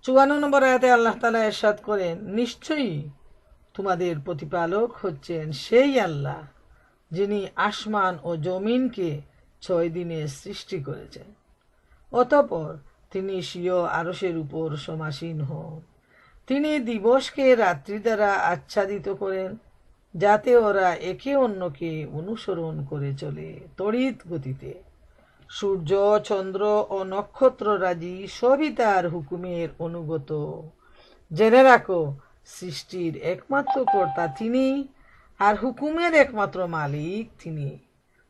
৫৪ নম্বর আয়াতে আল্লাহ তাআলা ইরশাদ করেন, নিশ্চয়ই তোমাদের প্রতিপালক হচ্ছেন সেই আল্লাহ যিনি আসমান ও জমিনকে ৬ দিনে সৃষ্টি করেছেন, অতঃপর তিনি স্বীয় আরশের উপর সমাসীন হন। তিনি দিবসকে রাত্রি দ্বারা আচ্ছাদিত করেন যাতে ওরা একে অন্যকে অনুসরণ করে চলে তড়িৎ গতিতে। সূর্য, চন্দ্র ও নক্ষত্ররাজি সবই তার হুকুমের অনুগত। জেনে রাখো, সৃষ্টির একমাত্র কর্তা তিনি, আর হুকুমের একমাত্র মালিক তিনি।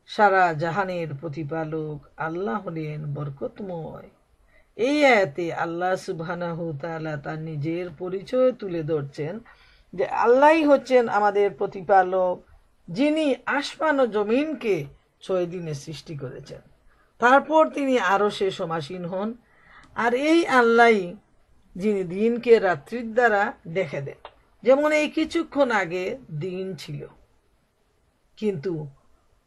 সারা জাহানের প্রতিপালক আল্লাহ হলেন বরকতময়। এই আয়াতে আল্লাহ সুবহানাহু তাআলা তার নিজের পরিচয় তুলে ধরছেন যে আল্লাহই হচ্ছেন আমাদের প্রতিপালক, যিনি আসমান ও জমিনকে ৬ দিনে সৃষ্টি করেছেন। তারপর তিনি আরশে সমাসীন হন। আর এই আল্লাহই যিনি দিনকে রাত্রির দ্বারা দেখে দেন। যেমন এই কিছুক্ষণ আগে দিন ছিল, কিন্তু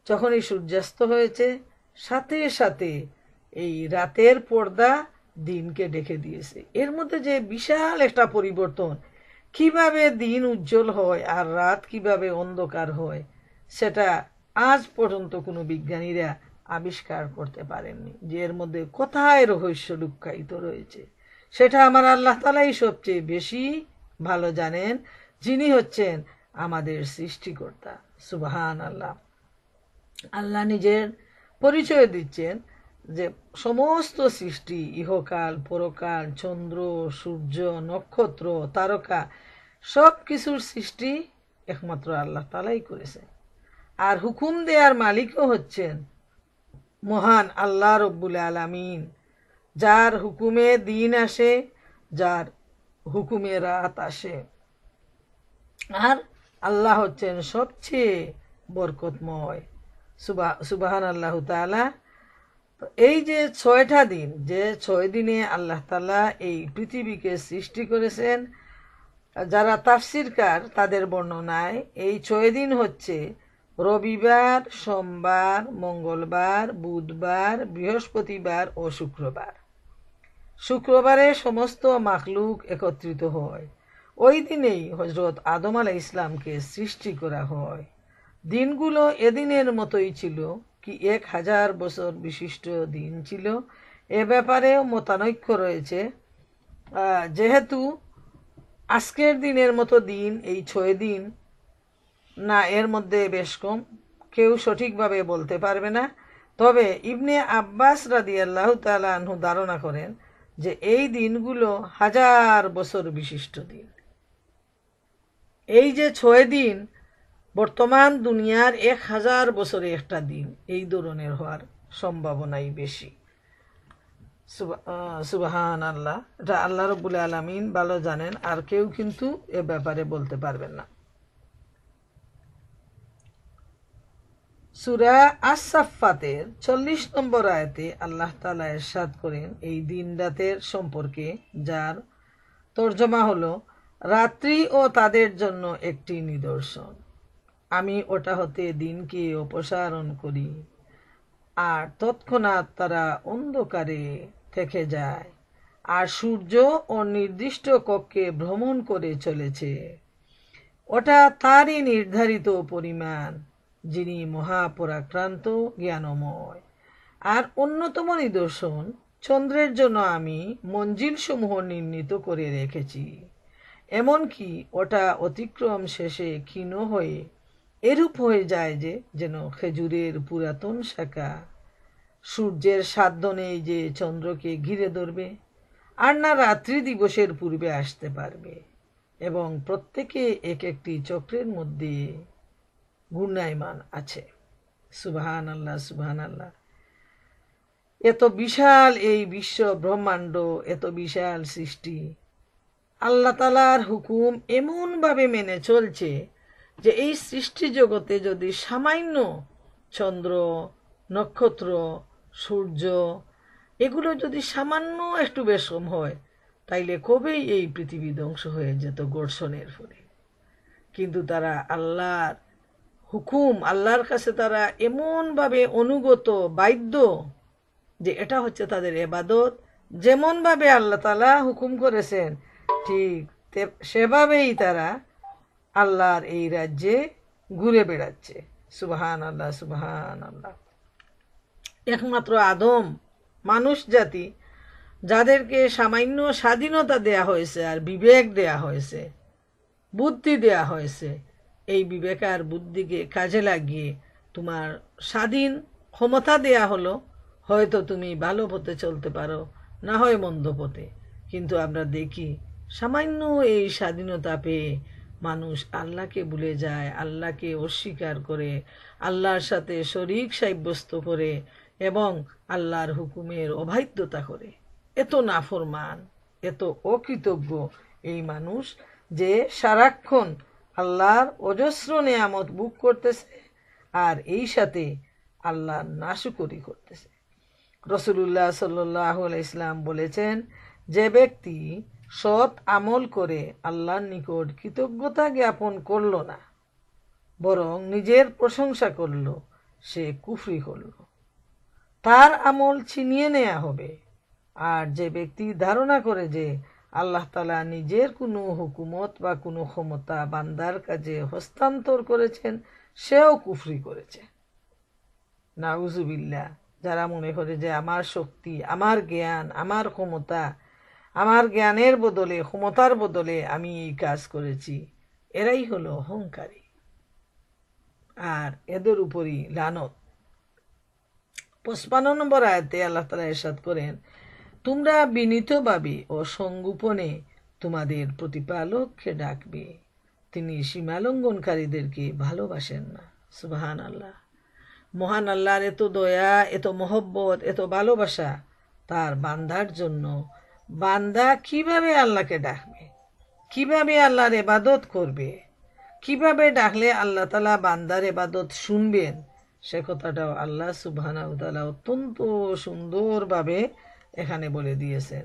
যখনই সূর্যাস্ত হয়েছে সাথে সাথে এই রাতের পর্দা দিনকে ঢেকে দিয়েছে। এর মধ্যে যে বিশাল একটা পরিবর্তন, কিভাবে দিন উজ্জ্বল হয় আর রাত কিভাবে অন্ধকার হয়, সেটা আজ পর্যন্ত কোনো বিজ্ঞানীরা আবিষ্কার করতে পারেননি। যে এর মধ্যে কোথায় রহস্য লুক্কায়িত রয়েছে সেটা আমার আল্লাহ তাআলাই সবচেয়ে বেশি ভালো জানেন, যিনি হচ্ছেন আমাদের সৃষ্টিকর্তা। সুবহানাল্লাহ। আল্লাহ নিজের পরিচয় দিচ্ছেন যে সমস্ত সৃষ্টি, ইহকাল পরকাল, চন্দ্র, সূর্য, নক্ষত্র, তারকা, সব কিছুর সৃষ্টি একমাত্র আল্লাহ তাআলাই করেছেন। আর হুকুম দেওয়ার মালিকও হচ্ছেন মহান আল্লাহ রব্বুল আলামিন, যার হুকুমে দিন আসে, যার হুকুমে রাত আসে। আর আল্লাহ হচ্ছেন সবচেয়ে বরকতময়। সুবাহান আল্লাহ তাআলা। তো এই যে 6টা দিন, যে 6 দিনে আল্লাহ তাআলা এই পৃথিবীকে সৃষ্টি করেছেন, যারা তাফসিরকার তাদের বর্ণনায় এই 6 দিন হচ্ছে রবিবার, সোমবার, মঙ্গলবার, বুধবার, বৃহস্পতিবার ও শুক্রবার। শুক্রবারে সমস্ত মাখলুক একত্রিত হয়। ওই দিনেই হজরত আদম আলাইহিস ইসলামকে সৃষ্টি করা হয়। দিনগুলো এদিনের মতোই ছিল কি 1000 বছর বিশিষ্ট দিন ছিল, এ ব্যাপারেও মতানৈক্য রয়েছে। যেহেতু আজকের দিনের মতো দিন এই 6 দিন না, এর মধ্যে বেশ কম, কেউ সঠিকভাবে বলতে পারবে না। তবে ইবনে আব্বাস রাদিয়াল্লাহু তাআলা আনহু ধারণা করেন যে এই দিনগুলো 1000 বছর বিশিষ্ট দিন। এই যে 6 দিন বর্তমান দুনিয়ার 1000 বছরে একটা দিন, এই ধরনের হওয়ার সম্ভাবনাই বেশি। সুবহান আল্লাহ। এটা আল্লাহ রাব্বুল আলামিন ভালো জানেন, আর কেউ কিন্তু এ ব্যাপারে বলতে পারবেন না। সূরা আস-সাফফাতের 40 নম্বর আয়াতে আল্লাহ তাআলা ইরশাদ করেন এই দিন রাতের সম্পর্কে, যার তর্জমা হলো রাত্রি ও তাদের জন্য একটি নিদর্শন। আমি ওটা হতে দিনকে অপসারণ করি, আর তৎক্ষণাৎ তারা অন্ধকারে থেকে যায়, আর সূর্য ও নির্দিষ্ট কক্ষে ভ্রমণ করে চলেছে। ওটা তারই নির্ধারিত পরিমাণ, যিনি মহাপরাক্রান্ত জ্ঞানময়। আর অন্যতম নিদর্শন, চন্দ্রের জন্য আমি মঞ্জিল সমূহ নির্ণীত করে রেখেছি, এমনকি ওটা অতিক্রম শেষে ক্ষীণ হয়ে এরূপ হয়ে যায় যে যেন খেজুরের পুরাতন শাখা। সূর্যের সাধ্য নেই যে চন্দ্রকে ঘিরে ধরবে, আর না রাত্রি দিবসের পূর্বে আসতে পারবে, এবং প্রত্যেকে এক একটি চক্রের মধ্যে ঘূর্ণায়মান আছে। সুবহান আল্লাহ, সুবহান আল্লাহ। এত বিশাল এই বিশ্ব ব্রহ্মাণ্ড, এত বিশাল সৃষ্টি আল্লাহ তাআলার হুকুম এমনভাবে মেনে চলছে যে এই সৃষ্টি জগতে যদি সামান্য চন্দ্র, নক্ষত্র, সূর্য এগুলো যদি সামান্য একটু বেশম হয়, তাইলে কবেই এই পৃথিবী ধ্বংস হয়ে যেত ঘর্ষণের ফলে। কিন্তু তারা আল্লাহর হুকুম, আল্লাহর কাছে তারা এমনভাবে অনুগত, বাধ্য, যে এটা হচ্ছে তাদের ইবাদত। যেমনভাবে আল্লাহ তাআলা হুকুম করেছেন ঠিক সেভাবেই তারা আল্লাহর এই রাজ্যে ঘুরে বেড়াচ্ছে। সুবহান আল্লাহ, সুবহান আল্লাহ। একমাত্র আদম মানুষ জাতি, যাদেরকে সামান্য স্বাধীনতা দেয়া হয়েছে, আর বিবেক দেয়া হয়েছে, বুদ্ধি দেয়া হয়েছে, এই বিবেক আর বুদ্ধিকে কাজে লাগিয়ে তোমার স্বাধীন ক্ষমতা দেয়া হলো, হয়তো তুমি ভালো পথে চলতে পারো, না হয় মন্দ পথে। কিন্তু আমরা দেখি সামান্য এই স্বাধীনতা পেয়ে মানুষ আল্লাহকে ভুলে যায়, আল্লাহকে অস্বীকার করে, আল্লাহর সাথে শরীক সাব্যস্ত করে, এবং আল্লাহর হুকুমের অবাধ্যতা করে। এত নাফরমান, এত অকৃতজ্ঞ এই মানুষ, যে সারাক্ষণ আল্লাহর অজস্র নেয়ামত ভোগ করতেছে, আর এই সাথে আল্লাহর নাশুকরি করতেছে। রাসূলুল্লাহ সাল্লাল্লাহু আলাইহি সাল্লাম বলেছেন, যে ব্যক্তি সৎ আমল করে আল্লাহর নিকট কৃতজ্ঞতা জ্ঞাপন করল না, বরং নিজের প্রশংসা করল, সে কুফরি করল, তার আমল ছিনিয়ে নেওয়া হবে। আর যে ব্যক্তি ধারণা করে যে আল্লাহ তাআলা নিজের কোনো হুকুমত বা কোনো ক্ষমতা বান্দার কাজে হস্তান্তর করেছেন, সেও কুফরি করেছে। নাউজুবিল্লাহ। যারা মনে করে যে আমার শক্তি, আমার জ্ঞান, আমার ক্ষমতা, আমার জ্ঞানের বদলে, ক্ষমতার বদলে আমি এই কাজ করেছি, এরাই হলো অহংকারী, আর এদের উপরই লানত। 55 নম্বর আয়াতে আল্লাহ তাআলা ইরশাদ করেন, তোমরা বিনীতভাবে ও সংগোপনে তোমাদের প্রতিপালককে ডাকবে, তিনি সীমালঙ্ঘনকারীদেরকে ভালোবাসেন না। সুবহান আল্লাহ। মহান আল্লাহর এত দয়া, এত মহব্বত, এত ভালোবাসা তার বান্দার জন্য। বান্দা কিভাবে আল্লাহকে ডাকবে, কিভাবে আল্লাহর ইবাদত করবে, কিভাবে ডাকলে আল্লাহ তাআলা বান্দার ইবাদত শুনবেন সে কথাটাও আল্লাহ সুবহানাহু ওয়া তাআলা অত্যন্ত সুন্দরভাবে এখানে বলে দিয়েছেন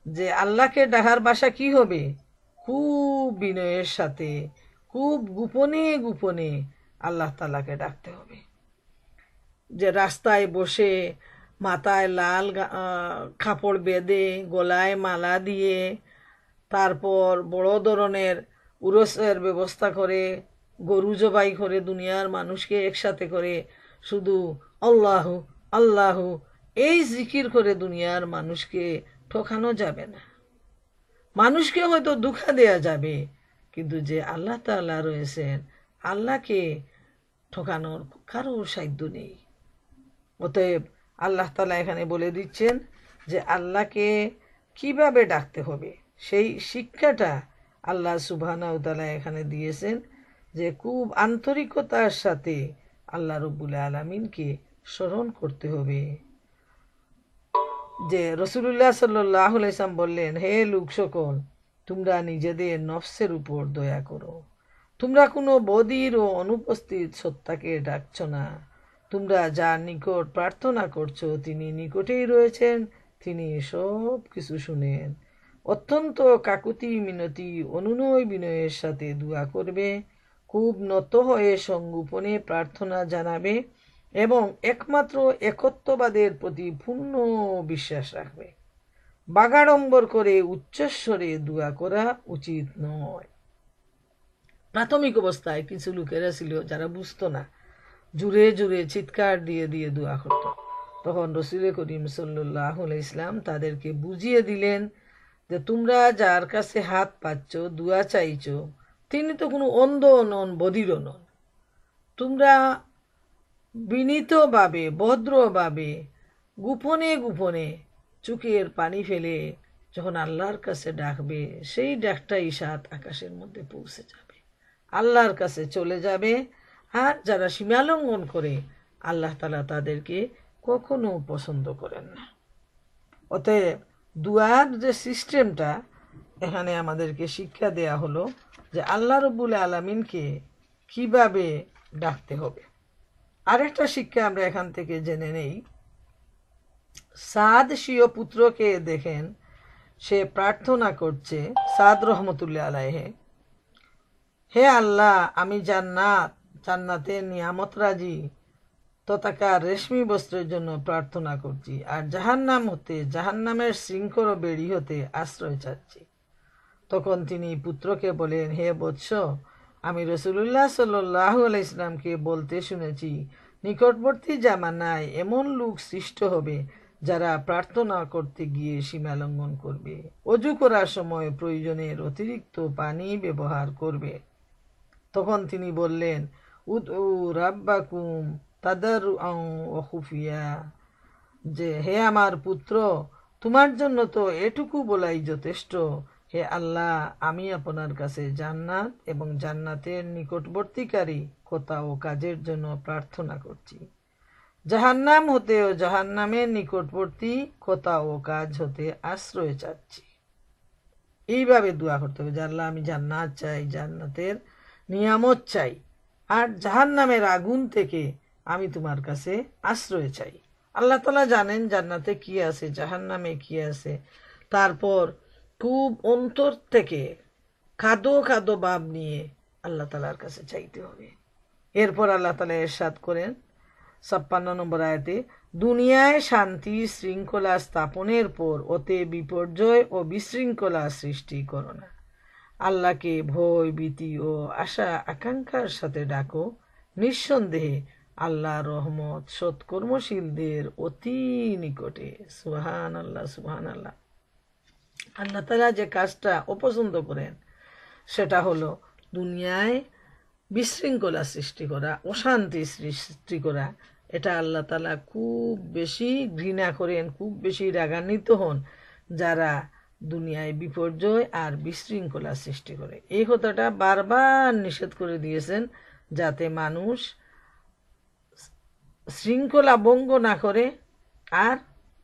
যে আল্লাহকে ডাকার ভাষা কি হবে, খুব বিনয়ের সাথে, খুব গোপনে গোপনে আল্লাহ তাআলাকে ডাকতে হবে। যে রাস্তায় বসে মাথায় লাল কাপড় বেঁধে গলায় মালা দিয়ে তারপর বড় ধরনের উরসের ব্যবস্থা করে গরু জবাই করে দুনিয়ার মানুষকে একসাথে করে শুধু আল্লাহু আল্লাহু এই জিকির করে দুনিয়ার মানুষকে ঠকানো যাবে না। মানুষকে হয়তো ধোঁকা দেয়া যাবে, কিন্তু যে আল্লাহ তাআলা রয়েছেন আল্লাহকে ঠকানোর কারো সাধ্য নেই। অতএব আল্লাহ তাআলা এখানে বলে দিচ্ছেন যে আল্লাহকে কিভাবে ডাকতে হবে সেই শিক্ষাটা আল্লাহ সুবহানাহু ওয়া তাআলা এখানে দিয়েছেন, যে খুব আন্তরিকতার সাথে আল্লাহ রাব্বুল আলামিনকে স্মরণ করতে হবে। যে রাসূলুল্লাহ সাল্লাল্লাহু আলাইহি ওয়াসাল্লাম বললেন, হে লোক সকল, তোমরা নিজেদের নফসের উপর দয়া করো। তোমরা কোনো বধির ও অনুপস্থিত সত্তাকে ডাকছো না। তোমরা যার নিকট প্রার্থনা করছো তিনি নিকটেই রয়েছেন, তিনি সব কিছু শুনেন। অত্যন্ত কাকুতি মিনতি অনুনয় বিনয়ের সাথে দোয়া করবে, খুব নত হয়ে সংগোপনে প্রার্থনা জানাবে এবং একমাত্র একত্ববাদের প্রতি পূর্ণ বিশ্বাস রাখবে। বাগাড়ম্বর করে উচ্চস্বরে দোয়া করা উচিত নয়। প্রাথমিক অবস্থায় কিছু লোকেরা ছিল যারা বুঝতো না, জুড়ে জুড়ে চিৎকার দিয়ে দিয়ে দোয়া করত। তখন রাসূল করিম সাল্লাল্লাহু আলাইহি ওয়াসাল্লাম তাদেরকে বুঝিয়ে দিলেন যে তোমরা যার কাছে হাত পাচ্ছ, দোয়া চাইছো, তিনি তো কোনো অন্ধ নন, বধিরও নন। তোমরা বিনীতভাবে ভদ্রভাবে গোপনে গোপনে চোখের পানি ফেলে যখন আল্লাহর কাছে ডাকবে, সেই ডাকটাই সাত আকাশের মধ্যে পৌঁছে যাবে, আল্লাহর কাছে চলে যাবে। আর যারা সীমালঙ্ঘন করে আল্লাহ তাআলা তাদেরকে কখনো পছন্দ করেন না। অতএব দুয়ার যে সিস্টেমটা এখানে আমাদেরকে শিক্ষা দেয়া হলো যে আল্লাহ রাব্বুল আলামিনকে কিভাবে ডাকতে হবে। আরেকটা শিক্ষা আমরা এখান থেকে জেনে নেই। সাদ স্বীয় পুত্রকে দেখেন, সে প্রার্থনা করছে, সাদ রহমতুল্লাহ আলাইহি, হে আল্লাহ, আমি জান্নাতের নিয়ামত রাজি তথাকার রেশমি বস্ত্রের জন্য প্রার্থনা করছি, আর জাহান্নাম হতে, জাহান্নামের শৃঙ্খল বেড়ি হতে আশ্রয় চাচ্ছি। তখন তিনি পুত্রকে বলেন, হে বৎস, আমি রাসূলুল্লাহ সাল্লাল্লাহু আলাইহি ওয়াসাল্লামকে বলতে শুনেছি, নিকটবর্তী জামানায় এমন লোক সৃষ্ট হবে যারা প্রার্থনা করতে গিয়ে সীমা লঙ্ঘন করবে, অজু করার সময় প্রয়োজনের অতিরিক্ত পানি ব্যবহার করবে। তখন তিনি বললেন, উদউ রাব্বাকুম তাদাররুআন ওয়া খুফিয়া, যে হে আমার পুত্র, তোমার জন্য তো এটুকু বলাই যথেষ্ট, হে আল্লাহ, আমি আপনার কাছে জান্নাত এবং জান্নাতের নিকটবর্তীকারী কথা ও কাজের জন্য প্রার্থনা করছি, জাহান্নাম হতে ও জাহান্নামের নিকটবর্তী কথা ও কাজ হতে আশ্রয় চাচ্ছি। এইভাবে দোয়া করতে হবে যে আল্লাহ, আমি জান্নাত চাই, জান্নাতের নিয়ামত চাই, আর জাহান্নামের আগুন থেকে আমি তোমার কাছে আশ্রয় চাই। আল্লাহ তাআলা জানেন জান্নাতে কি আছে, জাহান্নামে কি আছে। তারপর খুব অন্তর থেকে কাঁদো কাঁদো ভাব নিয়ে আল্লাহ তাআলার কাছে চাইতে হবে। এরপর আল্লাহ তাআলা ইরশাদ করেন ৫৬ নম্বর আয়াতে, দুনিয়ায় শান্তি শৃঙ্খলা স্থাপনের পর ওতে বিপর্যয় ও বিশৃঙ্খলা সৃষ্টি করো না। আল্লাহকে ভয় ভীতি ও আশা আকাঙ্ক্ষার সাথে ডাকো, নিঃসন্দেহে আল্লাহ রহমত সৎকর্মশীলদের অতি নিকটে। সুবহানাল্লাহ, সুবহানাল্লাহ। আল্লাহ তাআলা যে কাজটা অপছন্দ করেন সেটা হলো দুনিয়ায় বিশৃঙ্খলা সৃষ্টি করা, অশান্তি সৃষ্টি করা। এটা আল্লাহ তাআলা খুব বেশি ঘৃণা করেন, খুব বেশি রাগান্বিত হন যারা দুনিয়ায় বিপর্যয় আর বিশৃঙ্খলা সৃষ্টি করে। এই কথাটা বারবার নিষেধ করে দিয়েছেন যাতে মানুষ শৃঙ্খলা ভঙ্গ না করে আর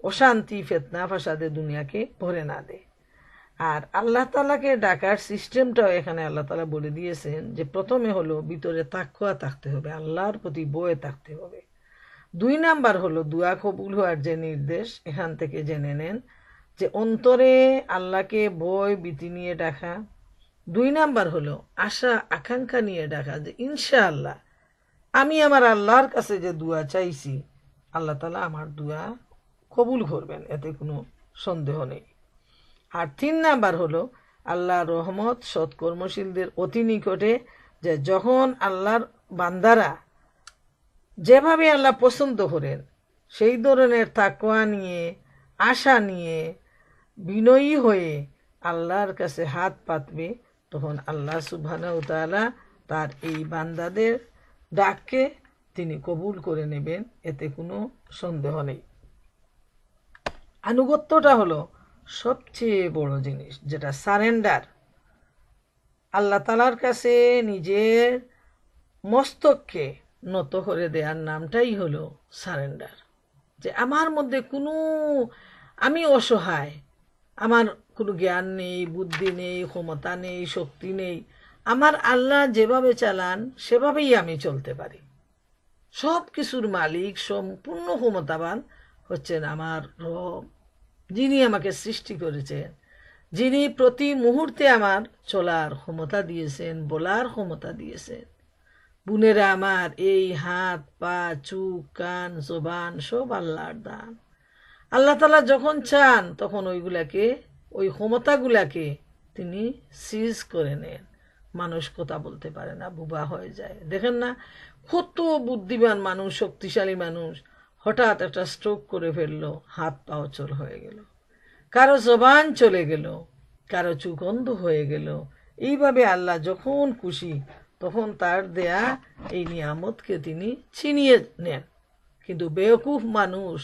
অশান্তি ফিতনা ফাসাদে দুনিয়াকে ভরে না দেয়। আর আল্লাহ তাআলাকে ডাকার সিস্টেমটাও এখানে আল্লাহ তাআলা বলে দিয়েছেন যে প্রথমে হলো ভিতরে তাকওয়া থাকতে হবে, আল্লাহর প্রতি ভয় থাকতে হবে। 2 নাম্বার হলো দোয়া কবুল হওয়ার যে নির্দেশ, এখান থেকে জেনে নেন যে অন্তরে আল্লাহকে ভয় ভীতি নিয়ে ডাকা। 2 নাম্বার হলো আশা আকাঙ্ক্ষা নিয়ে ডাকা যে ইনশাআল্লাহ আমি আমার আল্লাহর কাছে যে দোয়া চাইছি আল্লাহ তাআলা আমার দোয়া কবুল করবেন, এতে কোনো সন্দেহ নেই। আর 3 নাম্বার হলো আল্লাহর রহমত সৎকর্মশীলদের অতি নিকটে, যে যখন আল্লাহর বান্দারা যেভাবে আল্লাহ পছন্দ করেন সেই ধরনের তাকওয়া নিয়ে আশা নিয়ে বিনয়ী হয়ে আল্লাহর কাছে হাত পাতবে, তখন আল্লাহ সুবহানাহু ওয়া তাআলা তার এই বান্দাদের ডাককে তিনি কবুল করে নেবেন, এতে কোনো সন্দেহ নেই। আনুগত্যটা হলো সবচেয়ে বড় জিনিস, যেটা সারেন্ডার। আল্লাহ তাআলার কাছে নিজের মস্তককে নত করে দেওয়ার নামটাই হলো সারেন্ডার। যে আমার মধ্যে আমি অসহায়, আমার কোনো জ্ঞান নেই, বুদ্ধি নেই, ক্ষমতা নেই, শক্তি নেই, আমার আল্লাহ যেভাবে চালান সেভাবেই আমি চলতে পারি। সব কিছুর মালিক সম্পূর্ণ ক্ষমতাবান হচ্ছেন আমার রব, যিনি আমাকে সৃষ্টি করেছেন, যিনি প্রতি মুহূর্তে আমার চলার ক্ষমতা দিয়েছেন, বলার ক্ষমতা দিয়েছেন। বোনেরা আমার, এই হাত পা চোখ কান জবান সব আল্লাহর দান। আল্লাহ তাআলা যখন চান তখন ওই ক্ষমতাগুলাকে তিনি সিজ করে নেন। মানুষ কথা বলতে পারে না, বোবা হয়ে যায়। দেখেন না, কত বুদ্ধিমান মানুষ, শক্তিশালী মানুষ হঠাৎ একটা স্ট্রোক করে ফেললো, হাত পা অচল হয়ে গেল, কারো জবান চলে গেল, কারো চোখ অন্ধ হয়ে গেল। এইভাবে আল্লাহ যখন খুশি তখন তার দেয়া এই নিয়ামতকে তিনি ছিনিয়ে নেন। কিন্তু বেওকুফ মানুষ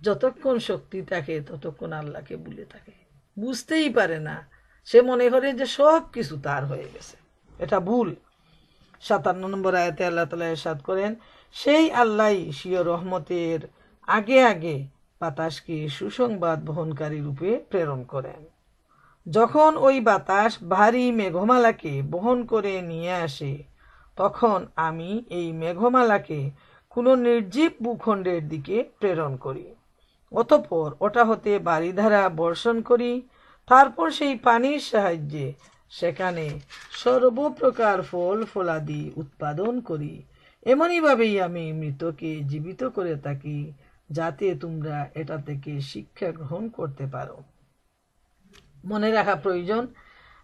যতক্ষণ শক্তি থাকে ততক্ষণ আল্লাহকে ভুলে থাকে, বুঝতেই পারে না। সে মনে করে যে সব কিছু তার হয়ে গেছে, এটা ভুল। 57 নম্বর আয়াতে আল্লাহ তাআলা ইরশাদ করেন, সেই আল্লাহই স্বীয় রহমতের আগে আগে বাতাসকে সুসংবাদ বহনকারী রূপে প্রেরণ করেন। যখন ওই বাতাস ভারী মেঘমালাকে বহন করে নিয়ে আসে, তখন আমি এই মেঘমালাকে কোনো নির্জীব ভূখণ্ডের দিকে প্রেরণ করি। অতঃপর ওটা হতে বারিধারা বর্ষণ করি, তারপর সেই পানির সাহায্যে সেখানে সর্বপ্রকার ফল ফলাদি উৎপাদন করি। এমনইভাবেই আমি মৃতকে জীবিত করে থাকি, যাতে তোমরা এটা থেকে শিক্ষা গ্রহণ করতে পারো। মনে রাখা প্রয়োজন,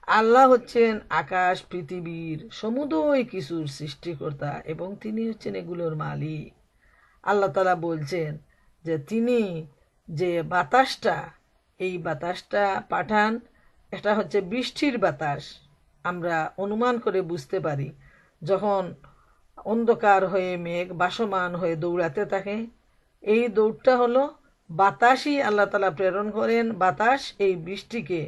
আল্লাহ হচ্ছেন আকাশ পৃথিবীর সমুদয় কিছুর সৃষ্টিকর্তা এবং তিনি হচ্ছেন এগুলোর মালিক। আল্লাহ তাআলা বলছেন যে তিনি যে এই বাতাসটা পাঠান, এটা হচ্ছে বৃষ্টির বাতাস। আমরা অনুমান করে বুঝতে পারি, যখন অন্ধকার হয়ে মেঘ বাসমান হয়ে দৌড়াতে থাকে, এই দৌড়টা হলো বাতাসই আল্লাহ তাআলা প্রেরণ করেন। বাতাস এই বৃষ্টিকে,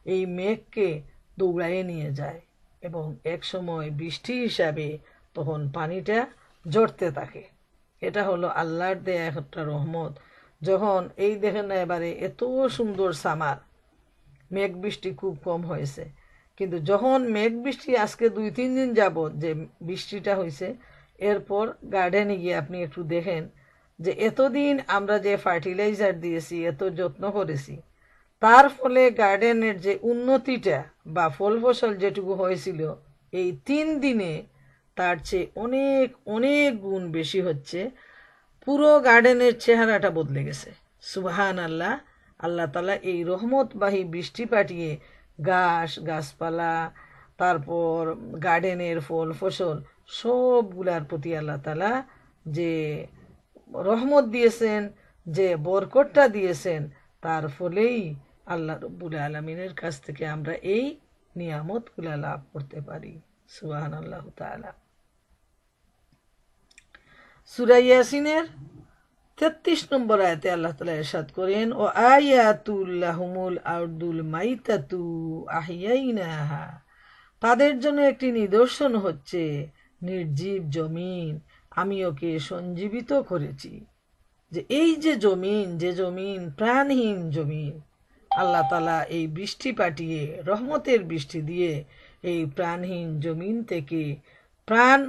এই মেঘকে দৌড়াইয়ে নিয়ে যায় এবং এক সময় বৃষ্টি হিসাবে তখন পানিটা ঝরতে থাকে। এটা হলো আল্লাহর দেয়া একটা রহমত। যখন এই দেখেন না, এবারে এত সুন্দর সামার, মেঘ বৃষ্টি খুব কম হয়েছে, কিন্তু যখন মেঘ বৃষ্টি আজকে 2-3 দিন যাবত যে বৃষ্টিটা হয়েছে, এরপর গার্ডেনে গিয়ে আপনি একটু দেখেন যে এতদিন আমরা যে ফার্টিলাইজার দিয়েছি, এত যত্ন করেছি, তার ফলে গার্ডেনের যে উন্নতিটা বা ফল ফসল যেটুকু হয়েছিল এই 3 দিনে তার চেয়ে অনেক অনেক গুণ বেশি হচ্ছে। পুরো গার্ডেনের চেহারাটা বদলে গেছে। সুবহান আল্লাহ। আল্লাহ তাআলা এই রহমতবাহী বৃষ্টি পাঠিয়ে গাছপালা, তারপর গার্ডেনের ফল ফসল সবগুলার প্রতি আল্লাহ তাআলা যে রহমত দিয়েছেন, যে বরকতটা দিয়েছেন, তার ফলেই আল্লাহ রব্বুল আলামিনের কাছ থেকে আমরা এই নিয়ামতগুলা লাভ করতে পারি। সুবহানাল্লাহু তাআলা। সূরা ইয়াসিনের 33 নম্বর আয়াতে আল্লাহ তাআলা ইরশাদ করেন, ও আয়াতুল লাহুমুল আরদুল মাইতাতু আহইয়াইনাহা, তাদের জন্য একটি নিদর্শন হচ্ছে নির্জীব জমিন, আমি ওকে সঞ্জীবিত করেছি। যে এই যে জমিন প্রাণহীন জমিন, আল্লাহ তাআলা এই বৃষ্টি পাঠিয়ে রহমতের বৃষ্টি দিয়ে এই প্রাণহীন জমিন থেকে প্রাণ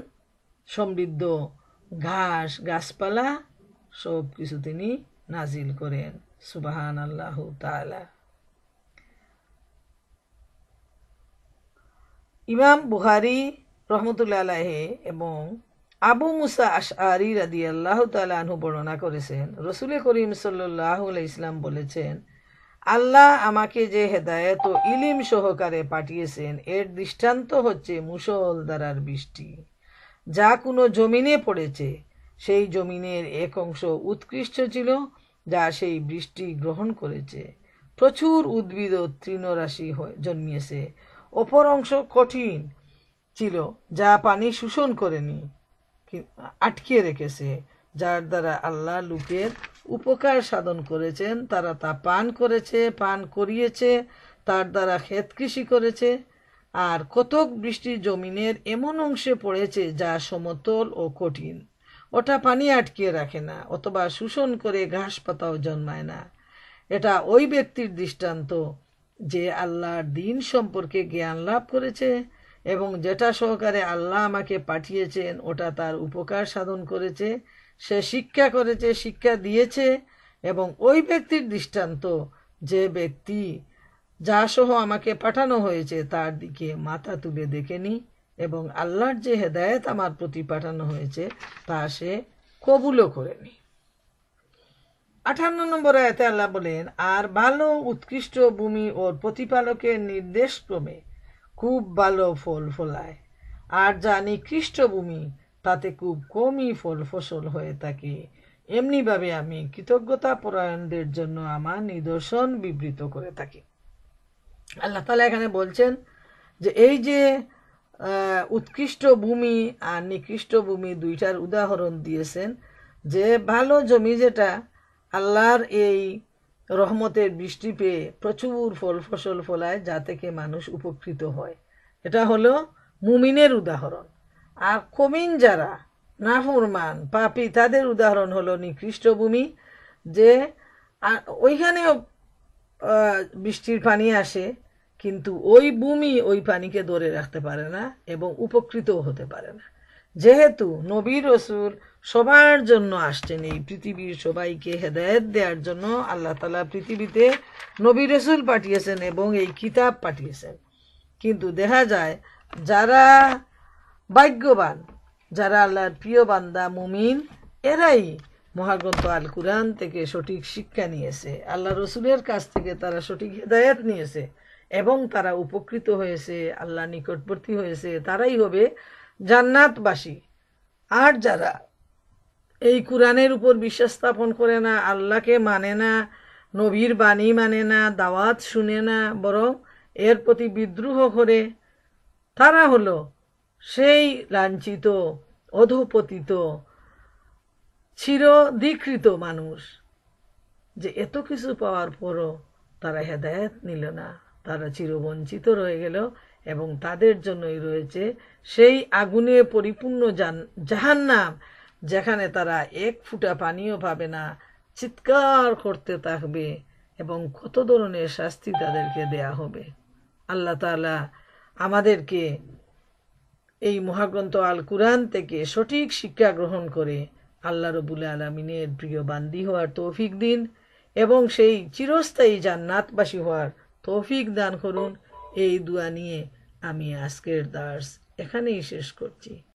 সমৃদ্ধ ঘাস গাছপালা সব কিছু তিনি নাজিল করেন। সুবহানাল্লাহু তাআলা। ইমাম বুখারী রহমতুল্লাহ আলাইহি এবং আবু মুসা আশআরী রাদিয়াল্লাহু তাআলা আনহু বর্ণনা করেছেন, রাসূল করিম সাল্লাল্লাহু আলাইহি ওয়াসাল্লাম বলেছেন, আল্লাহ আমাকে যে হেদায়েত ও ইলম সহকারে পাঠিয়েছেন এর দৃষ্টান্ত হচ্ছে মুষলধারার বৃষ্টি, যা কোনো জমিনে পড়েছে। সেই জমিনের এক অংশ উৎকৃষ্ট ছিল, যা সেই বৃষ্টি গ্রহণ করেছে, প্রচুর উদ্ভিদ ও তৃণরাশি জন্মিয়েছে। অপর অংশ কঠিন ছিল, যা পানি শোষণ করেনি, আটকে রেখেছে, যার দ্বারা আল্লাহ লোকের উপকার সাধন করেছেন। তারা তা পান করেছে, পান করিয়েছে, তার দ্বারা ক্ষেত কৃষি করেছে। আর কতক বৃষ্টি জমিনের এমন অংশে পড়েছে যা সমতল ও কঠিন, ওটা পানি আটকে রাখে না অথবা শোষণ করে ঘাস পাতাও জন্মায় না। এটা ওই ব্যক্তির দৃষ্টান্ত যে আল্লাহর দ্বীন সম্পর্কে জ্ঞান লাভ করেছে এবং যেটা সহকারে আল্লাহ আমাকে পাঠিয়েছেন ওটা তার উপকার সাধন করেছে, সে শিক্ষা করেছে, শিক্ষা দিয়েছে। এবং ওই ব্যক্তির দৃষ্টান্ত যে ব্যক্তি যা সহ আমাকে পাঠানো হয়েছে তার দিকে মাথা তুলে দেখেনি এবং আল্লাহর যে হেদায়েত আমার প্রতি পাঠানো হয়েছে তা সে কবুলও করেনি। 58 নম্বর আয়াতে আল্লাহ বলেন, আর ভালো উৎকৃষ্ট ভূমি ওর প্রতিপালকের নির্দেশ ক্রমে খুব ভালো ফল ফলায়, আর যা নিকৃষ্ট ভূমি তাতে খুব কমই ফল ফসল হয়ে থাকে। এমনিভাবে আমি কৃতজ্ঞতা পরায়ণদের জন্য আমার নিদর্শন বিবৃত করে থাকি। আল্লাহ তাআলা এখানে বলছেন যে এই যে উৎকৃষ্ট ভূমি আর নিকৃষ্ট ভূমি দুইটার উদাহরণ দিয়েছেন, যে ভালো জমি যেটা আল্লাহর এই রহমতের বৃষ্টি পেয়ে প্রচুর ফল ফসল ফলায়, যা থেকে মানুষ উপকৃত হয়, এটা হলো মুমিনের উদাহরণ। আর কমিন যারা নাফরমান পাপী তাদের উদাহরণ হলো নিকৃষ্ট ভূমি, যে ওইখানেও বৃষ্টির পানি আসে কিন্তু ওই ভূমি ওই পানিকে ধরে রাখতে পারে না এবং উপকৃতও হতে পারে না। যেহেতু নবী রাসূল সবার জন্য আসছেন, এই পৃথিবীর সবাইকে হেদায়েত দেওয়ার জন্য আল্লাহ তাআলা পৃথিবীতে নবী রাসূল পাঠিয়েছেন এবং এই কিতাব পাঠিয়েছেন। কিন্তু দেখা যায় যারা ভাগ্যবান, যারা আল্লাহর প্রিয় বান্দা মুমিন, এরাই মহাগ্রন্থ আল কুরআন থেকে সঠিক শিক্ষা নিয়েছে, আল্লাহ রসুলের কাছ থেকে তারা সঠিক হেদায়েত নিয়েছে এবং তারা উপকৃত হয়েছে, আল্লাহ নিকটবর্তী হয়েছে, তারাই হবে জান্নাতবাসী। আর যারা এই কুরআনের উপর বিশ্বাস স্থাপন করে না, আল্লাহকে মানে না, নবীর বাণী মানে না, দাওয়াত শুনে না, বরং এর প্রতি বিদ্রোহ করে, তারা হলো সেই লাঞ্ছিত অধঃপতিত চিরধিকৃত মানুষ, যে এত কিছু পাওয়ার পরও তারা হেদায়েত নিল না, তারা চিরবঞ্চিত রয়ে গেল এবং তাদের জন্যই রয়েছে সেই আগুনে পরিপূর্ণ জাহান্নাম, যেখানে তারা এক ফোঁটা পানিও পাবে না, চিৎকার করতে থাকবে এবং কত ধরনের শাস্তি তাদেরকে দেয়া হবে। আল্লাহ তাআলা আমাদেরকে এই মহাগ্রন্থ আল কুরআন থেকে সঠিক শিক্ষা গ্রহণ করে আল্লাহ রাব্বুল আলামিনের প্রিয় বান্দি হওয়ার তৌফিক দিন এবং সেই চিরস্থায়ী জান্নাতবাসী হওয়ার তৌফিক দান করুন। এই দোয়া নিয়ে আমি আজকের দার্স এখানেই শেষ করছি।